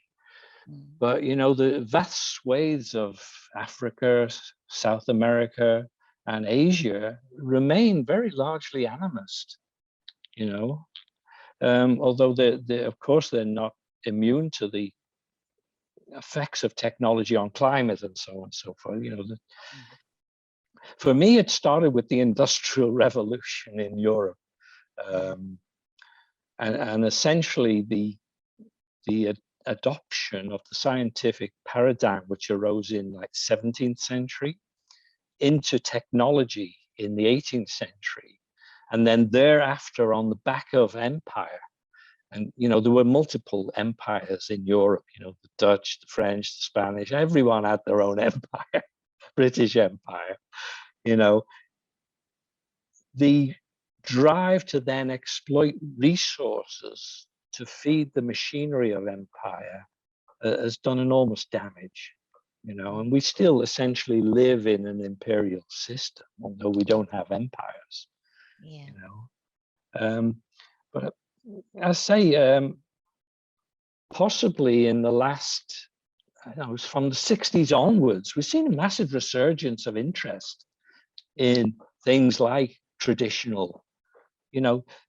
Mm. But the vast swathes of Africa, South America, and Asia remain very largely animist. You know, although they of course they're not immune to the effects of technology on climate and so on and so forth. Mm. For me, it started with the Industrial Revolution in Europe, Yeah. um, and essentially the adoption of the scientific paradigm, which arose in like 17th century, into technology in the 18th century, and then thereafter on the back of empire. And there were multiple empires in Europe. The Dutch, the French, the Spanish. Everyone had their own empire. British Empire. You know, the drive to then exploit resources to feed the machinery of empire has done enormous damage. And Mm. we still essentially live in an imperial system, although we don't have empires. Yeah. You know, but I say, possibly in the last, I don't know, from the 60s onwards, we've seen a massive resurgence of interest in things like traditional,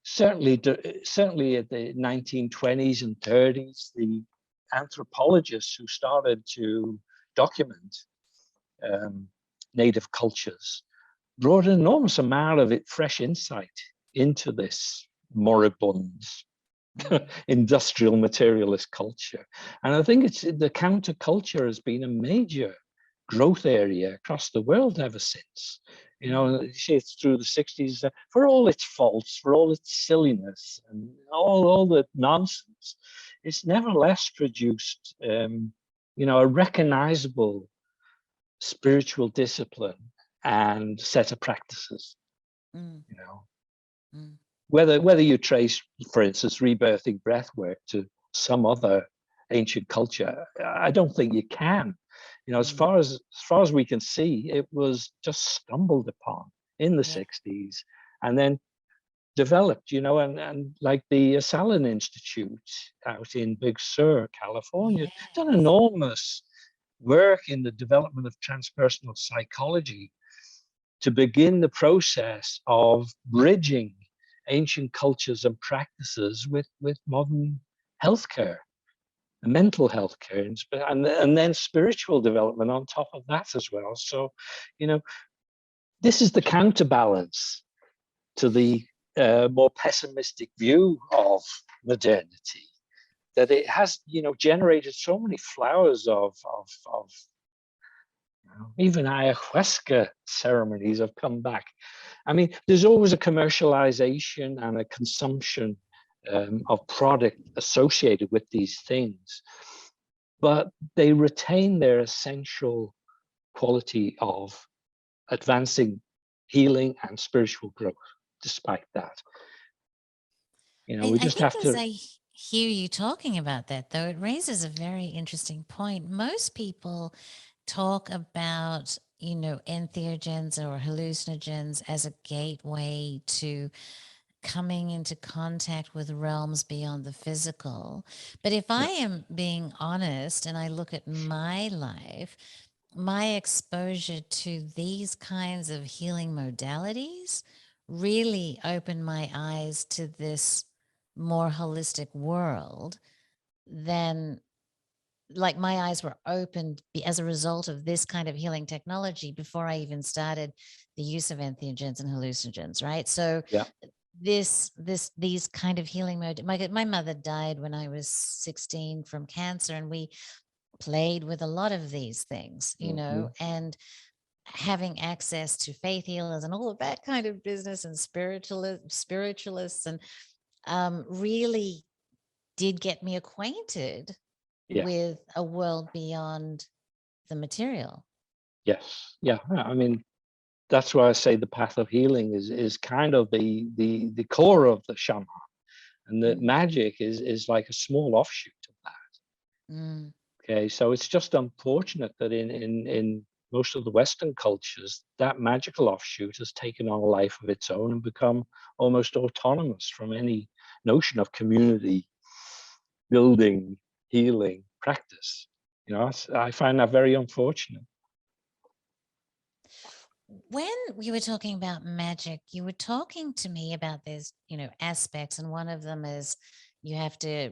certainly at the 1920s and 30s, the anthropologists who started to document um, native cultures brought an enormous amount of fresh insight into this moribund Mm. industrial materialist culture. And I think it's the counterculture has been a major growth area across the world ever since. Mm. It's through the 60s, for all its faults, for all its silliness and all the nonsense, it's nevertheless produced, a recognizable spiritual discipline and set of practices, Mm. you know. Mm. Whether you trace, for instance, rebirthing breathwork to some other ancient culture, I don't think you can. As Mm. far as we can see, it was just stumbled upon in the Yeah. 60s and then developed, and like the Salin Institute out in Big Sur, California, done Yes. enormous work in the development of transpersonal psychology to begin the process of bridging ancient cultures and practices with modern healthcare, mental health care, and then spiritual development on top of that as well. So, you know, this is the counterbalance to the more pessimistic view of modernity, that it has, generated so many flowers of even ayahuasca ceremonies have come back. I mean, there's always a commercialization and a consumption of product associated with these things, but they retain their essential quality of advancing healing and spiritual growth despite that. We I just think have as to. I hear you talking about that, though, it raises a very interesting point. Most people talk about, entheogens or hallucinogens as a gateway to coming into contact with realms beyond the physical. But if I am being honest and I look at my life, my exposure to these kinds of healing modalities really opened my eyes to this more holistic world than, like, my eyes were opened as a result of this kind of healing technology before I even started the use of entheogens and hallucinogens, right? So Yeah. these kind of healing mode. My mother died when I was 16 from cancer, and we played with a lot of these things, and having access to faith healers and all of that kind of business and spiritualists and really did get me acquainted Yeah. with a world beyond the material. Yes. Yeah. I mean, that's why I say the path of healing is kind of the core of the shaman, and that magic is like a small offshoot of that. Mm. Okay, so it's just unfortunate that in most of the Western cultures, that magical offshoot has taken on a life of its own and become almost autonomous from any notion of community building, healing practice. I find that very unfortunate. When we were talking about magic, you were talking to me about these, aspects, and one of them is you have to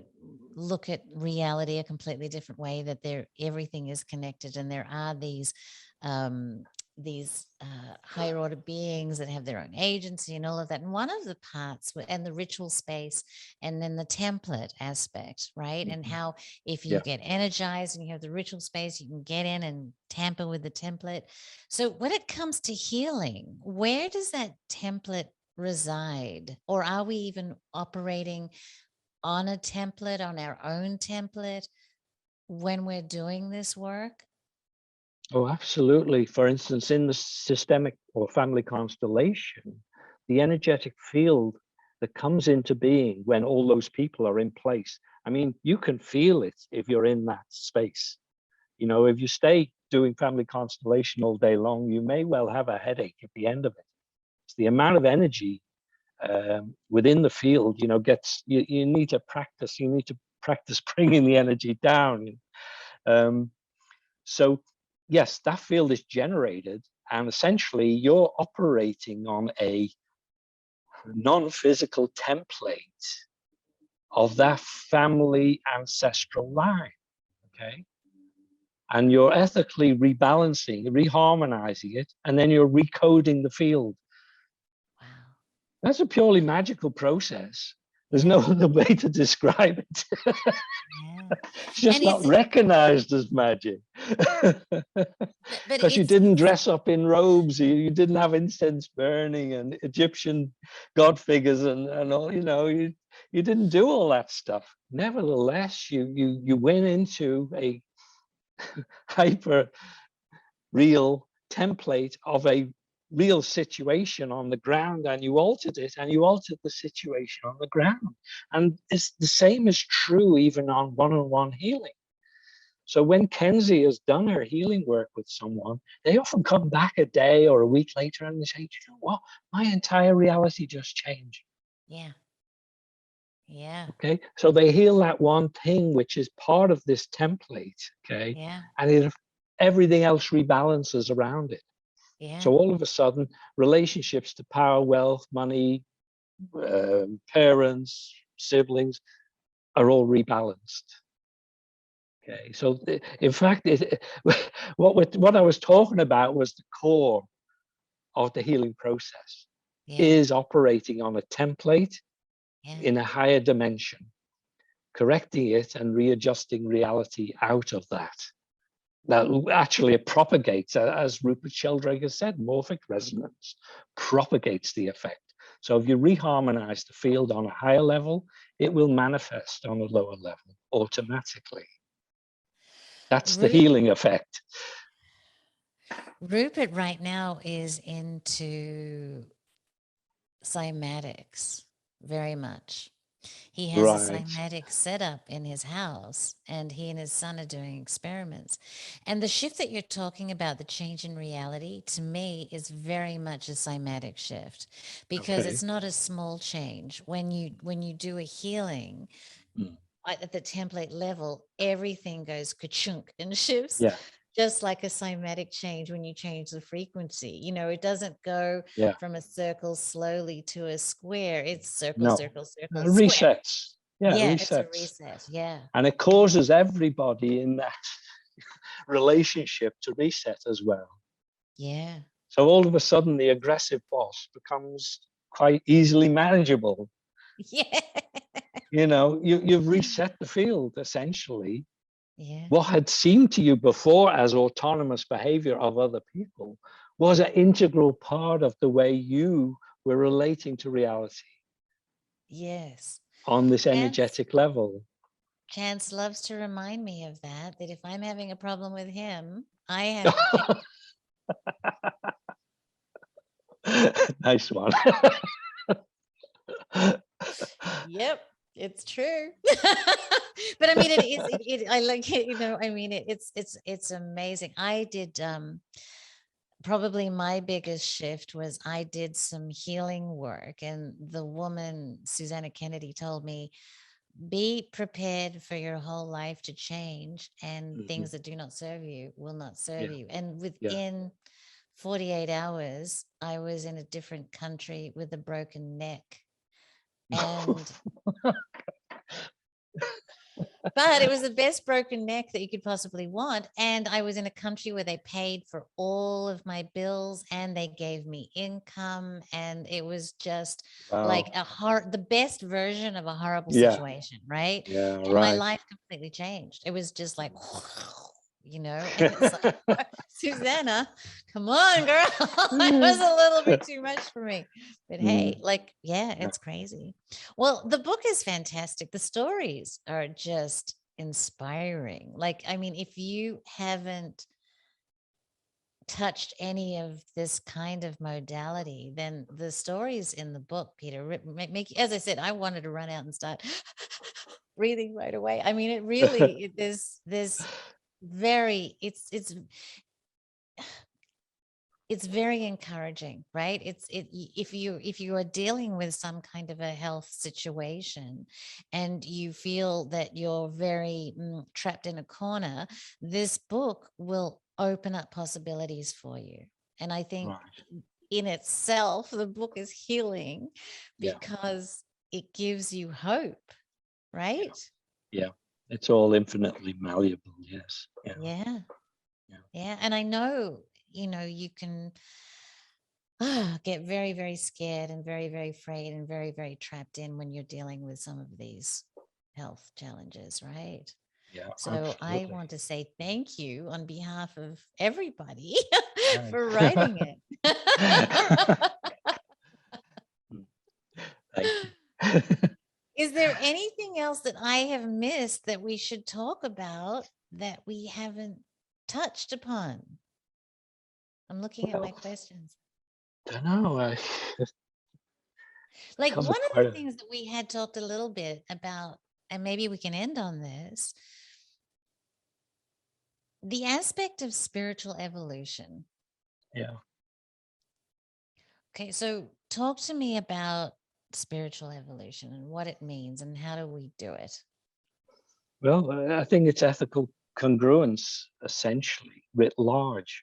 look at reality a completely different way, that everything is connected, and there are these higher order beings that have their own agency and all of that. And one of the parts, and the ritual space, and then the template aspect, right? And how if you get energized and you have the ritual space, you can get in and tamper with the template. So when it comes to healing, where does that template reside? Or are we even operating on a template, on our own template, when we're doing this work? Oh, absolutely. For instance, in the systemic or family constellation, the energetic field that comes into being when all those people are in place, I mean, you can feel it if you're in that space. If you stay doing family constellation all day long, you may well have a headache at the end of it. It's the amount of energy within the field, you need to practice. You need to practice bringing the energy down. So yes, that field is generated, and essentially you're operating on a non-physical template of that family ancestral line. Okay. And you're ethically rebalancing, reharmonizing it, and then you're recoding the field. Wow. That's a purely magical process. There's no other way to describe it. Yeah. It's just not recognized as magic. Because you didn't dress up in robes, you didn't have incense burning and Egyptian god figures and all, you didn't do all that stuff. Nevertheless, you went into a hyper real template of a real situation on the ground, and you altered it, and you altered the situation on the ground. And it's the same is true even on one-on-one healing. So when Kenzie has done her healing work with someone, they often come back a day or a week later and they say, you know what, my entire reality just changed. Yeah. Yeah. Okay. So they heal that one thing, which is part of this template. Okay. Yeah. And everything else rebalances around it. Yeah. So all of a sudden, relationships to power, wealth, money, parents, siblings are all rebalanced. Okay, so in fact, what I was talking about was the core of the healing process is operating on a template in a higher dimension, correcting it and readjusting reality out of that. Now, actually, it propagates, as Rupert Sheldrake has said, morphic resonance propagates the effect. So if you reharmonize the field on a higher level, it will manifest on a lower level automatically. That's the healing effect. Rupert right now is into cymatics very much. He has a Right. cymatic setup in his house, and he and his son are doing experiments. And the shift that you're talking about, the change in reality, to me is very much a cymatic shift, because Okay. it's not a small change. When you do a healing Mm. at the template level, everything goes ka-chunk and shifts, Yeah. just like a cymatic change when you change the frequency. It doesn't go Yeah. from a circle slowly to a square. It's circle, No. circle, circle, square. Resets. Yeah, Yeah, it's a resets. reset. Yeah. And it causes everybody in that relationship to reset as well. Yeah. So all of a sudden, the aggressive boss becomes quite easily manageable. Yeah. You've reset the field essentially. Yeah. What had seemed to you before as autonomous behavior of other people was an integral part of the way you were relating to reality Yes. on this Chance energetic level. Chance loves to remind me of that if I'm having a problem with him, I have to change. Nice one. Yep, it's true. But I mean, it is. I like it. I mean, it's amazing. I did. Probably my biggest shift was I did some healing work, and the woman Susanna Kennedy told me, be prepared for your whole life to change, and Mhm. things that do not serve you will not serve Yeah, you. And yeah. within 48 hours, I was in a different country with a broken neck. And but it was the best broken neck that you could possibly want. And I was in a country where they paid for all of my bills, and they gave me income. And it was just like Wow. the best version of a horrible Yeah, situation. Right. yeah, And my right. life completely changed. It was just like, and it's like, Susanna, come on, girl. It was a little bit too much for me. But hey, Mm, yeah, yeah. it's crazy. Well, the book is fantastic. The stories are just inspiring. I mean, if you haven't touched any of this kind of modality, then the stories in the book, Peter, make, as I said, I wanted to run out and start breathing right away. I mean, it really, there's very, it's very encouraging, right? If you are dealing with some kind of a health situation and you feel that you're very trapped in a corner, this book will open up possibilities for you. And I think Right. in itself, the book is healing Yeah, because it gives you hope, yeah, right? yeah. It's all infinitely malleable. Yes. Yeah, Yeah. yeah. Yeah. And I know, you can get very, very scared and very, very afraid and very, very trapped in when you're dealing with some of these health challenges, right? Yeah, So I absolutely. want to say thank you on behalf of everybody Right. for writing it. Thank you. Is there anything else that I have missed that we should talk about that we haven't touched upon? I'm looking at my Well, questions. don't know. One Covered of quite the a. things that we had talked a little bit about, and maybe we can end on this, the aspect of spiritual evolution. Yeah. Okay, so talk to me about spiritual evolution and what it means and how do we do it? Well, I think it's ethical congruence essentially writ large.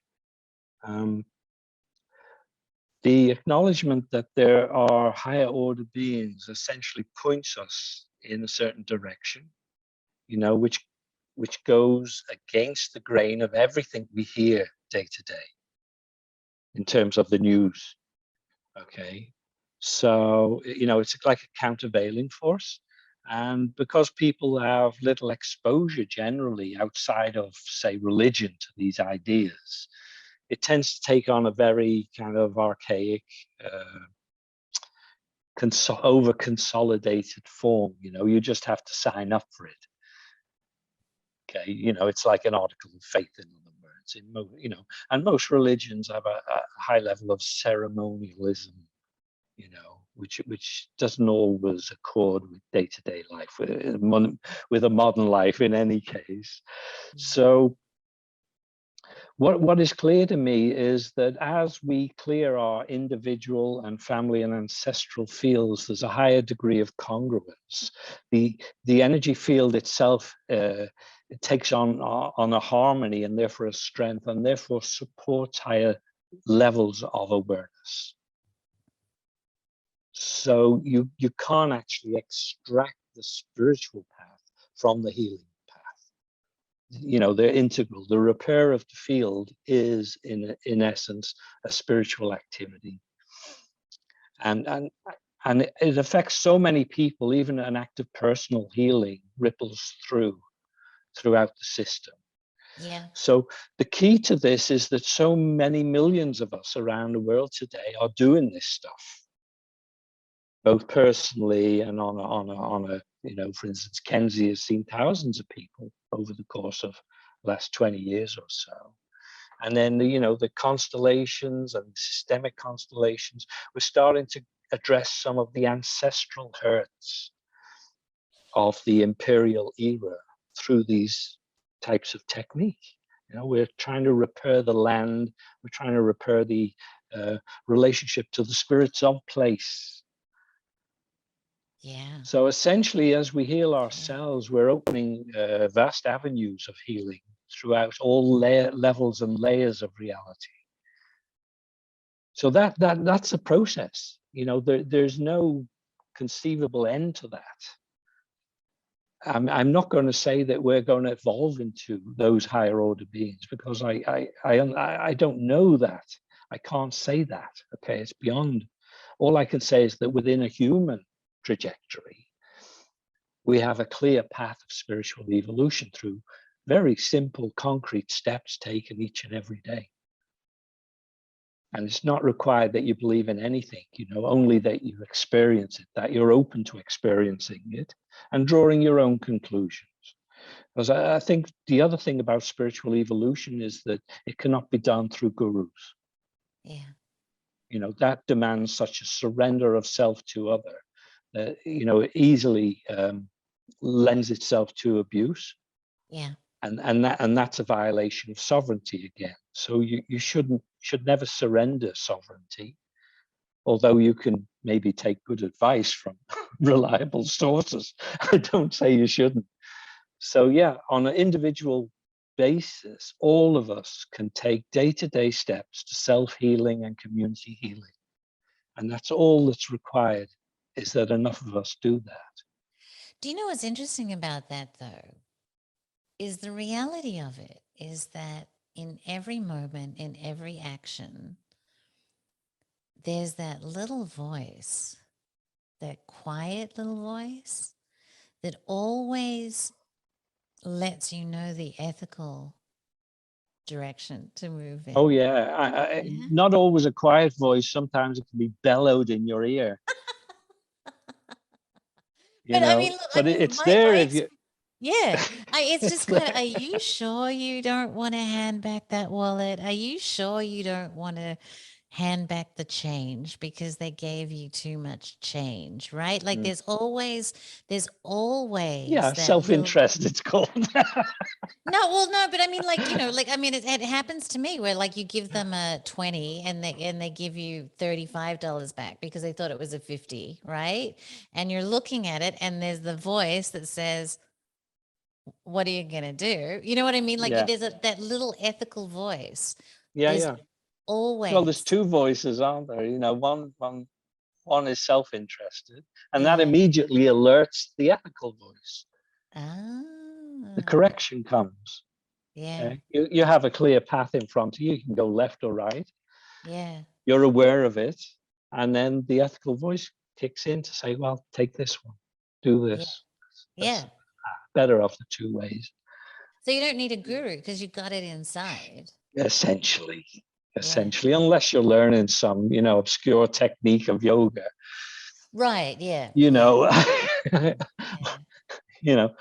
Um, the acknowledgement that there are higher order beings essentially points us in a certain direction, which goes against the grain of everything we hear day to day in terms of the news. Okay. So, it's like a countervailing force. And because people have little exposure generally outside of, say, religion to these ideas, it tends to take on a very kind of archaic, over consolidated form. You just have to sign up for it. Okay. It's like an article of faith, in other words. And most religions have a high level of ceremonialism, you know which doesn't always accord with day-to-day life, with a modern life in any case. So what is clear to me is that as we clear our individual and family and ancestral fields, there's a higher degree of congruence. The energy field itself it takes on a harmony and therefore a strength, and therefore supports higher levels of awareness. So you can't actually extract the spiritual path from the healing path. You know, they're integral. The repair of the field is in essence a spiritual activity, and it affects so many people. Even an act of personal healing ripples throughout the system. Yeah. So the key to this is that so many millions of us around the world today are doing this stuff, both personally and on a you know, for instance, Kenzie has seen thousands of people over the course of the last 20 years or so. And then, you know, the constellations and systemic constellations, we're starting to address some of the ancestral hurts of the imperial era through these types of technique. You know, we're trying to repair the land, we're trying to repair the relationship to the spirits of place. Yeah. So essentially, as we heal ourselves, we're opening vast avenues of healing throughout all levels and layers of reality. So that's a process. You know, there's no conceivable end to that. I'm not going to say that we're going to evolve into those higher order beings, because I don't know that. I can't say that. Okay, it's beyond. All I can say is that within a human trajectory, we have a clear path of spiritual evolution through very simple, concrete steps taken each and every day. And it's not required that you believe in anything, you know, only that you experience it, that you're open to experiencing it and drawing your own conclusions. Because I think the other thing about spiritual evolution is that it cannot be done through gurus. Yeah. You know, that demands such a surrender of self to other that, you know, easily lends itself to abuse. Yeah. And that's a violation of sovereignty again. So you should never surrender sovereignty, although you can maybe take good advice from reliable sources. I don't say you shouldn't. So yeah, on an individual basis, all of us can take day-to-day steps to self-healing and community healing. And that's all that's required, is that enough of us do that. Do you know what's interesting about that, though? Is the reality of it is that in every moment, in every action, there's that little voice, that quiet little voice that always lets you know the ethical direction to move in. Oh yeah, Yeah. not always a quiet voice. Sometimes it can be bellowed in your ear. You But I know, mean, look, but it's there if you. yeah, it's It's just kind of, there. are you sure you don't want to hand back that wallet? Are you sure you don't want to hand back the change because they gave you too much change, right? Like Mm. there's always Yeah, that little. self-interest, it's called. No, well, no, but I mean, like, you know, like, I mean, it happens to me where like you give them a 20 and they give you $35 back because they thought it was a 50, right? And you're looking at it and there's the voice that says, what are you gonna do? You know what I mean? Like Yeah, there's that little ethical voice. yeah, There's yeah. Well, there's always, two voices, aren't there? You know, one is self-interested, and that yeah. immediately alerts the ethical voice. The Ah, correction comes. yeah, Okay? You have a clear path in front of you. You can go left or right. yeah, You're aware of it, and then the ethical voice kicks in to say, "Well, take this one, do yeah, this. That's yeah. better of the two ways." So you don't need a guru because you got it inside. Essentially, Yeah. unless you're learning some, you know, obscure technique of yoga, Right. Yeah. you Yeah. know, Yeah. you know,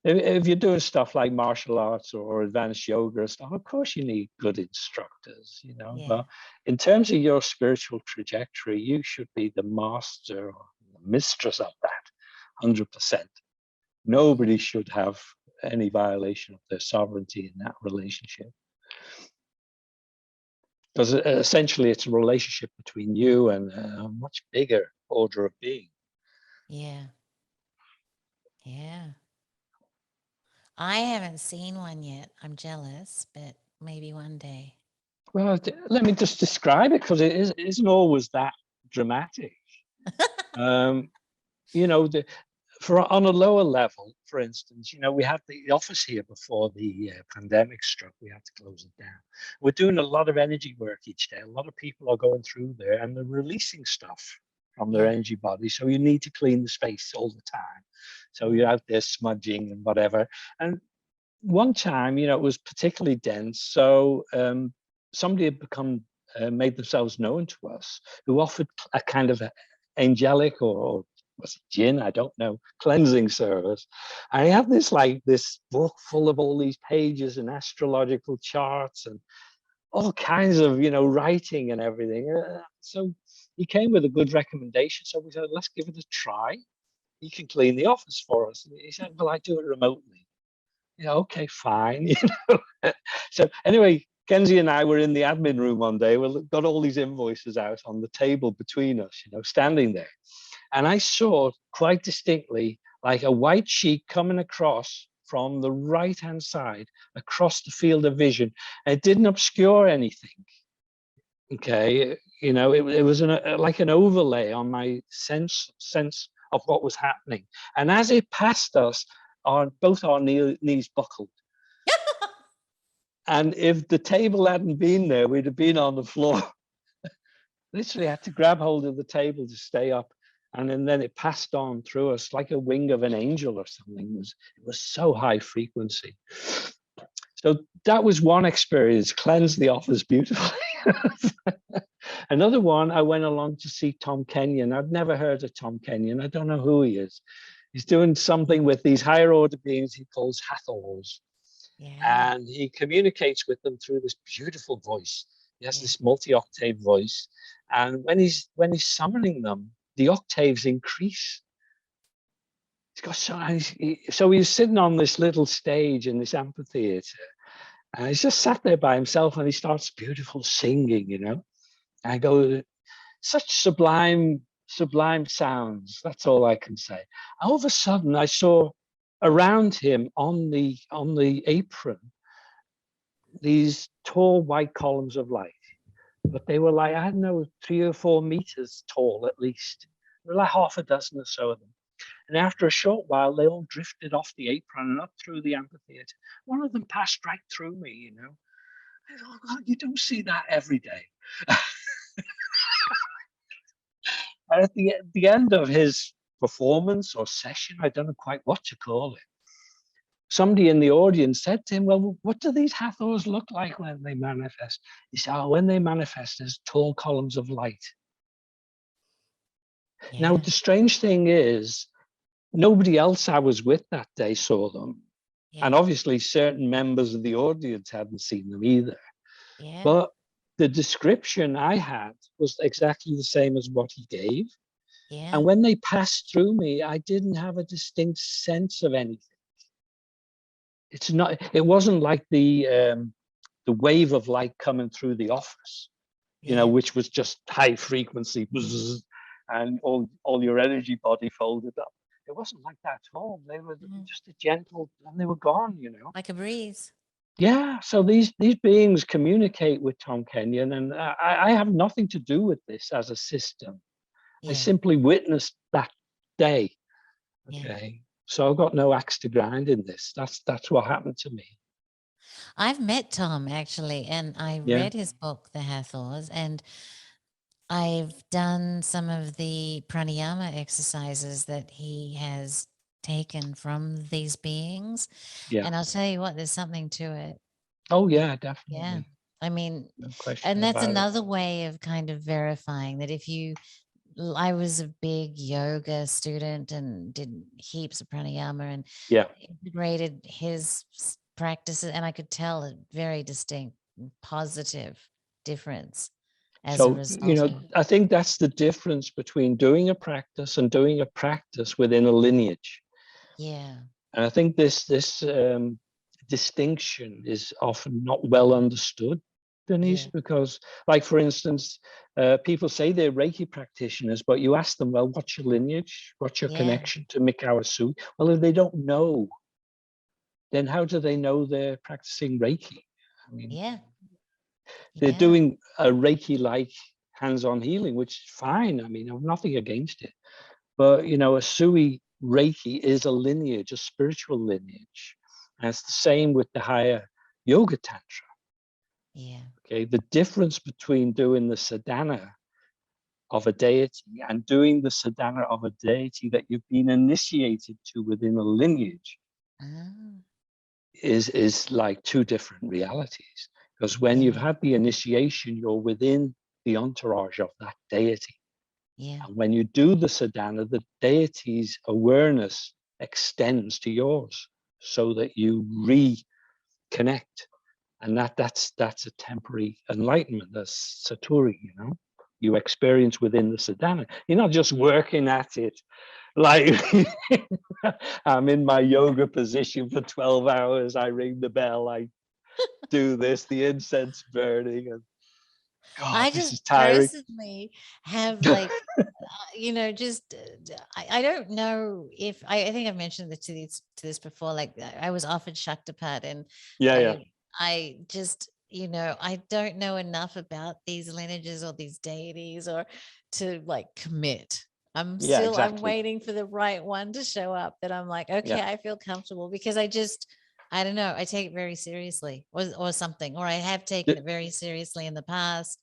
if you're doing stuff like martial arts or advanced yoga or stuff, of course you need good instructors, you know. Yeah. But in terms of your spiritual trajectory, you should be the master or the mistress of that, 100%. Nobody should have any violation of their sovereignty in that relationship. Because essentially it's a relationship between you and a much bigger order of being. Yeah. Yeah. I haven't seen one yet. I'm jealous, but maybe one day. Well, let me just describe it, because it isn't always that dramatic. You know, on a lower level, for instance, you know, we had the office here before the pandemic struck. We had to close it down. We're doing a lot of energy work each day. A lot of people are going through there and they're releasing stuff from their Yeah. energy body. So you need to clean the space all the time. So you're out there smudging and whatever. And one time, you know, it was particularly dense. So somebody had made themselves known to us, who offered a kind of angelic, or was it jinn? I don't know, cleansing service. I have this book full of all these pages and astrological charts and all kinds of, you know, writing and everything. So he came with a good recommendation. So we said, let's give it a try. He can clean the office for us. And he said, well, I do it remotely. Yeah, okay, fine. You know. So anyway, Kenzie and I were in the admin room one day. We got all these invoices out on the table between us, you know, standing there. And I saw quite distinctly like a white sheet coming across from the right-hand side across the field of vision. It didn't obscure anything. Okay, you know, it was like an overlay on my sense of what was happening. And as it passed us, both our knees buckled. And if the table hadn't been there, we'd have been on the floor. Literally had to grab hold of the table to stay up. And then it passed on through us like a wing of an angel or something. It was so high frequency. So that was one experience, cleansed the office beautifully. Another one, I went along to see Tom Kenyon. I'd never heard of Tom Kenyon. I don't know who he is. He's doing something with these higher order beings he calls Hathors. Yeah. And he communicates with them through this beautiful voice. He has this multi-octave voice. And when he's summoning them, the octaves increase. So he's sitting on this little stage in this amphitheater. And he's just sat there by himself, and he starts beautiful singing, you know. And I go, such sublime sounds. That's all I can say. All of a sudden, I saw around him on the apron these tall white columns of light, but they were like, I don't know, 3 or 4 meters tall at least. There were like half a dozen or so of them. And after a short while, they all drifted off the apron and up through the amphitheater. One of them passed right through me, you know. I thought, oh, God, you don't see that every day. And at the end of his performance or session, I don't know quite what to call it, somebody in the audience said to him, well, what do these Hathors look like when they manifest? He said, oh, when they manifest as tall columns of light. Yeah. Now, the strange thing is, nobody else I was with that day saw them. Yeah. And obviously certain members of the audience hadn't seen them either. Yeah. But the description I had was exactly the same as what he gave. Yeah. And when they passed through me, I didn't have a distinct sense of anything. It wasn't like the wave of light coming through the office, you know, which was just high frequency, and all your energy body folded up. It wasn't like that at all. They were just a gentle, and they were gone, you know. Like a breeze. Yeah, so these beings communicate with Tom Kenyon, and I have nothing to do with this as a system. Yeah. I simply witnessed that day. Okay. Yeah. So I've got no axe to grind in this. That's what happened to me. I've met Tom actually, and I read his book, The Hathors, and I've done some of the pranayama exercises that he has taken from these beings. Yeah. And I'll tell you what, there's something to it. Oh yeah, definitely. Yeah. I mean, no question, and that's another way of kind of verifying that if you I was a big yoga student and did heaps of pranayama and Yeah. integrated his practices, and I could tell a very distinct positive difference as a So, result of. I think that's the difference between doing a practice and doing a practice within a lineage. Yeah. And I think this distinction is often not well understood, Denise, Yeah. because, like, for instance, people say they're Reiki practitioners, but you ask them, well, what's your lineage? What's your Yeah. connection to Mikao Usui? Well, if they don't know, then how do they know they're practicing Reiki? I mean, Yeah. they're Yeah. doing a Reiki-like hands-on healing, which is fine. I mean, I've nothing against it. But, Usui Reiki is a lineage, a spiritual lineage. And it's the same with the higher yoga tantra. Yeah. Okay. The difference between doing the sadhana of a deity and doing the sadhana of a deity that you've been initiated to within a lineage Ah, is like two different realities. Because when you've yeah. had the initiation, you're within the entourage of that deity. Yeah. And when you do the sadhana, the deity's awareness extends to yours so that you reconnect. And that's a temporary enlightenment, that's Satori, you experience within the sadhana. You're not just working at it like I'm in my yoga position for 12 hours, I ring the bell, I do this, the incense burning, and God, I this just is tiring. personally have like, just I don't know if I think I've mentioned this to this before. Like I was offered Shaktipat, and Yeah, yeah, I just I don't know enough about these lineages or these deities or to like commit. yeah, I'm exactly. waiting for the right one to show up that I'm like, okay, Yeah. I feel comfortable because I don't know, I take it very seriously or something, or I have taken it very seriously in the past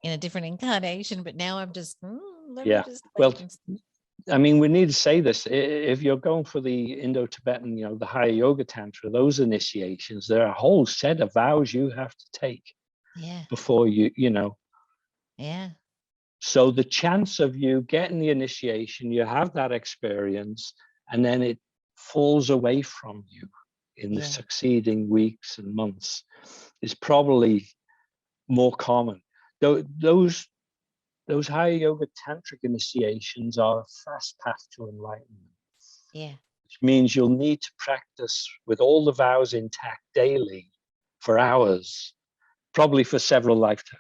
in a different incarnation, but now I'm just, let me Yeah. just Well, wait and see. I mean, we need to say this. If you're going for the Indo-Tibetan, the higher yoga tantra, those initiations, there are a whole set of vows you have to take Yeah. before you. Yeah. So the chance of you getting the initiation, you have that experience, and then it falls away from you in the Yeah. succeeding weeks and months is probably more common. Those higher yoga tantric initiations are a fast path to enlightenment, Yeah. which means you'll need to practice with all the vows intact daily for hours, probably for several lifetimes.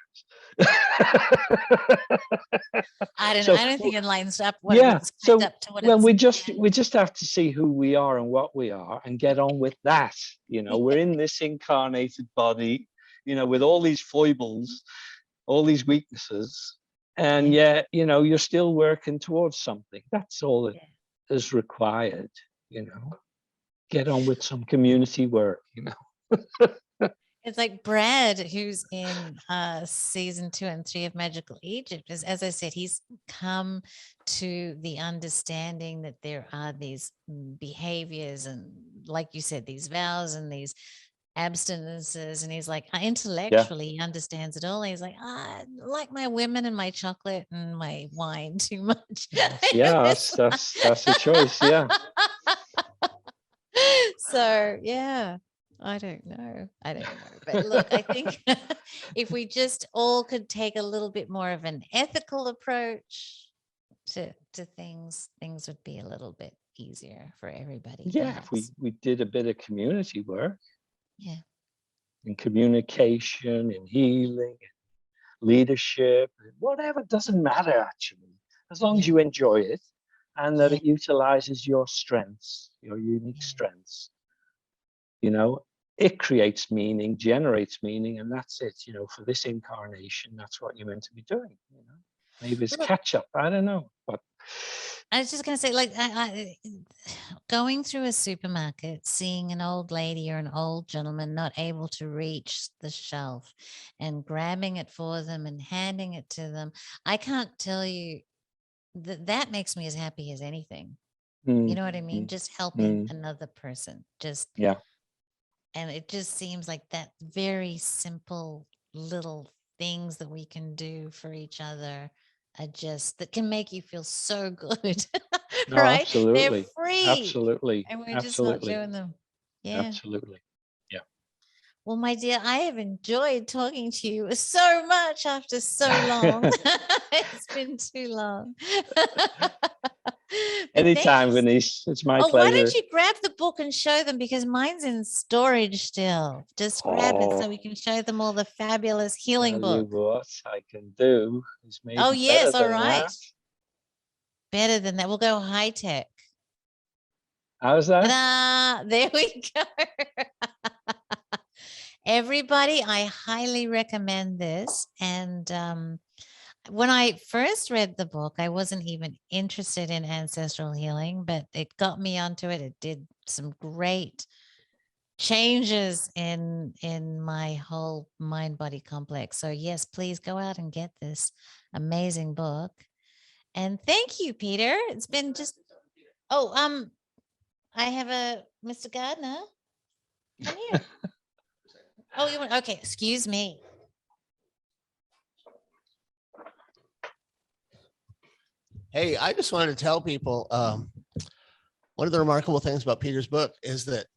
So I don't think it lines up what yeah, it's kept so up to what well, it's. we just have to see who we are and what we are and get on with that. We're in this incarnated body, with all these foibles, all these weaknesses, and Yeah. yet, you're still working towards something. That's all that Yeah. is required. Get on with some community work. It's like Brad, who's in season 2 and 3 of Magical Egypt. As I said, he's come to the understanding that there are these behaviors and, like you said, these vows and these abstinences. And he's like, Yeah, intellectually, he understands it all. He's like, I like my women and my chocolate and my wine too much. yeah, It's that's a choice. Yeah, so yeah, I don't know. I don't know. But look, I think if we just all could take a little bit more of an ethical approach to things, things would be a little bit easier for everybody, yeah. If we perhaps. we did a bit of community work Yeah. in communication, in healing, leadership, whatever, doesn't matter actually, as long as Yeah. you enjoy it and that Yeah. it utilizes your strengths, your unique Yeah. strengths. You know, it creates meaning, generates meaning, and that's it. For this incarnation, that's what you're meant to be doing. Maybe it's Look, catch up. I don't know, but I was just going to say, like, going through a supermarket, seeing an old lady or an old gentleman not able to reach the shelf and grabbing it for them and handing it to them, I can't tell you that makes me as happy as anything. You mm, know what I mean? mm, Just helping mm, another person. yeah, And it just seems like that very simple little things that we can do for each other that can make you feel so good. No, Right? They're absolutely. free. Absolutely. And we're just not Absolutely. doing them. Yeah. Absolutely. Yeah. Well, my dear, I have enjoyed talking to you so much after so long. It's been too long. Anytime, Venice. It's my Oh, why pleasure. don't you grab the book and show them, because mine's in storage still. Just grab it so we can show them all the fabulous healing Tell you book. what I can do is maybe Oh, yes. better All than right. that. Better than that. We'll go high tech. How's that? Ta-da! There we go. Everybody, I highly recommend this. And when I first read the book, I wasn't even interested in ancestral healing, but it got me onto it. It did some great changes in my whole mind body complex. So yes, please go out and get this amazing book. And thank you, Peter. It's been just I have a Mr. Gardner. Come here. Oh, you want, okay, excuse me. Hey, I just wanted to tell people one of the remarkable things about Peter's book is that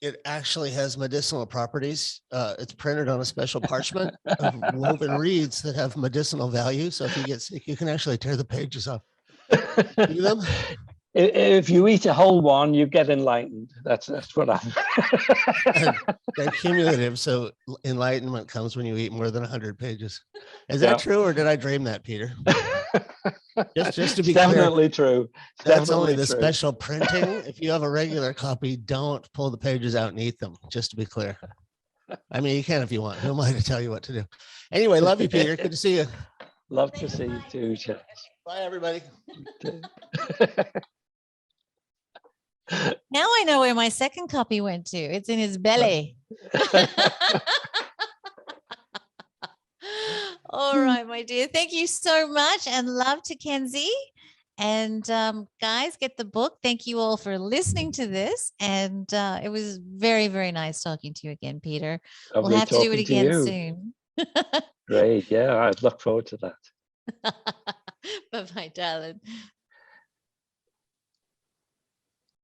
it actually has medicinal properties. It's printed on a special parchment of woven reeds that have medicinal value. So if you get sick, you can actually tear the pages off. See them? If you eat a whole one, you get enlightened. That's what I'm. They're cumulative, so enlightenment comes when you eat more than 100 pages. Is that true, or did I dream that, Peter? Just to be clear, definitely true. That's only the special printing. If you have a regular copy, don't pull the pages out and eat them. Just to be clear. I mean, you can if you want. Who am I to tell you what to do? Anyway, love you, Peter. Good to see you. Love to see you too, Chaz. Bye, everybody. Now I know where my second copy went to. It's in his belly. All right, my dear. Thank you so much, and love to Kenzie. And guys, get the book. Thank you all for listening to this. And it was very, very nice talking to you again, Peter. Lovely we'll have to do it talking to again you. soon. Great. Yeah, I'd look forward to that. Bye-bye, darling.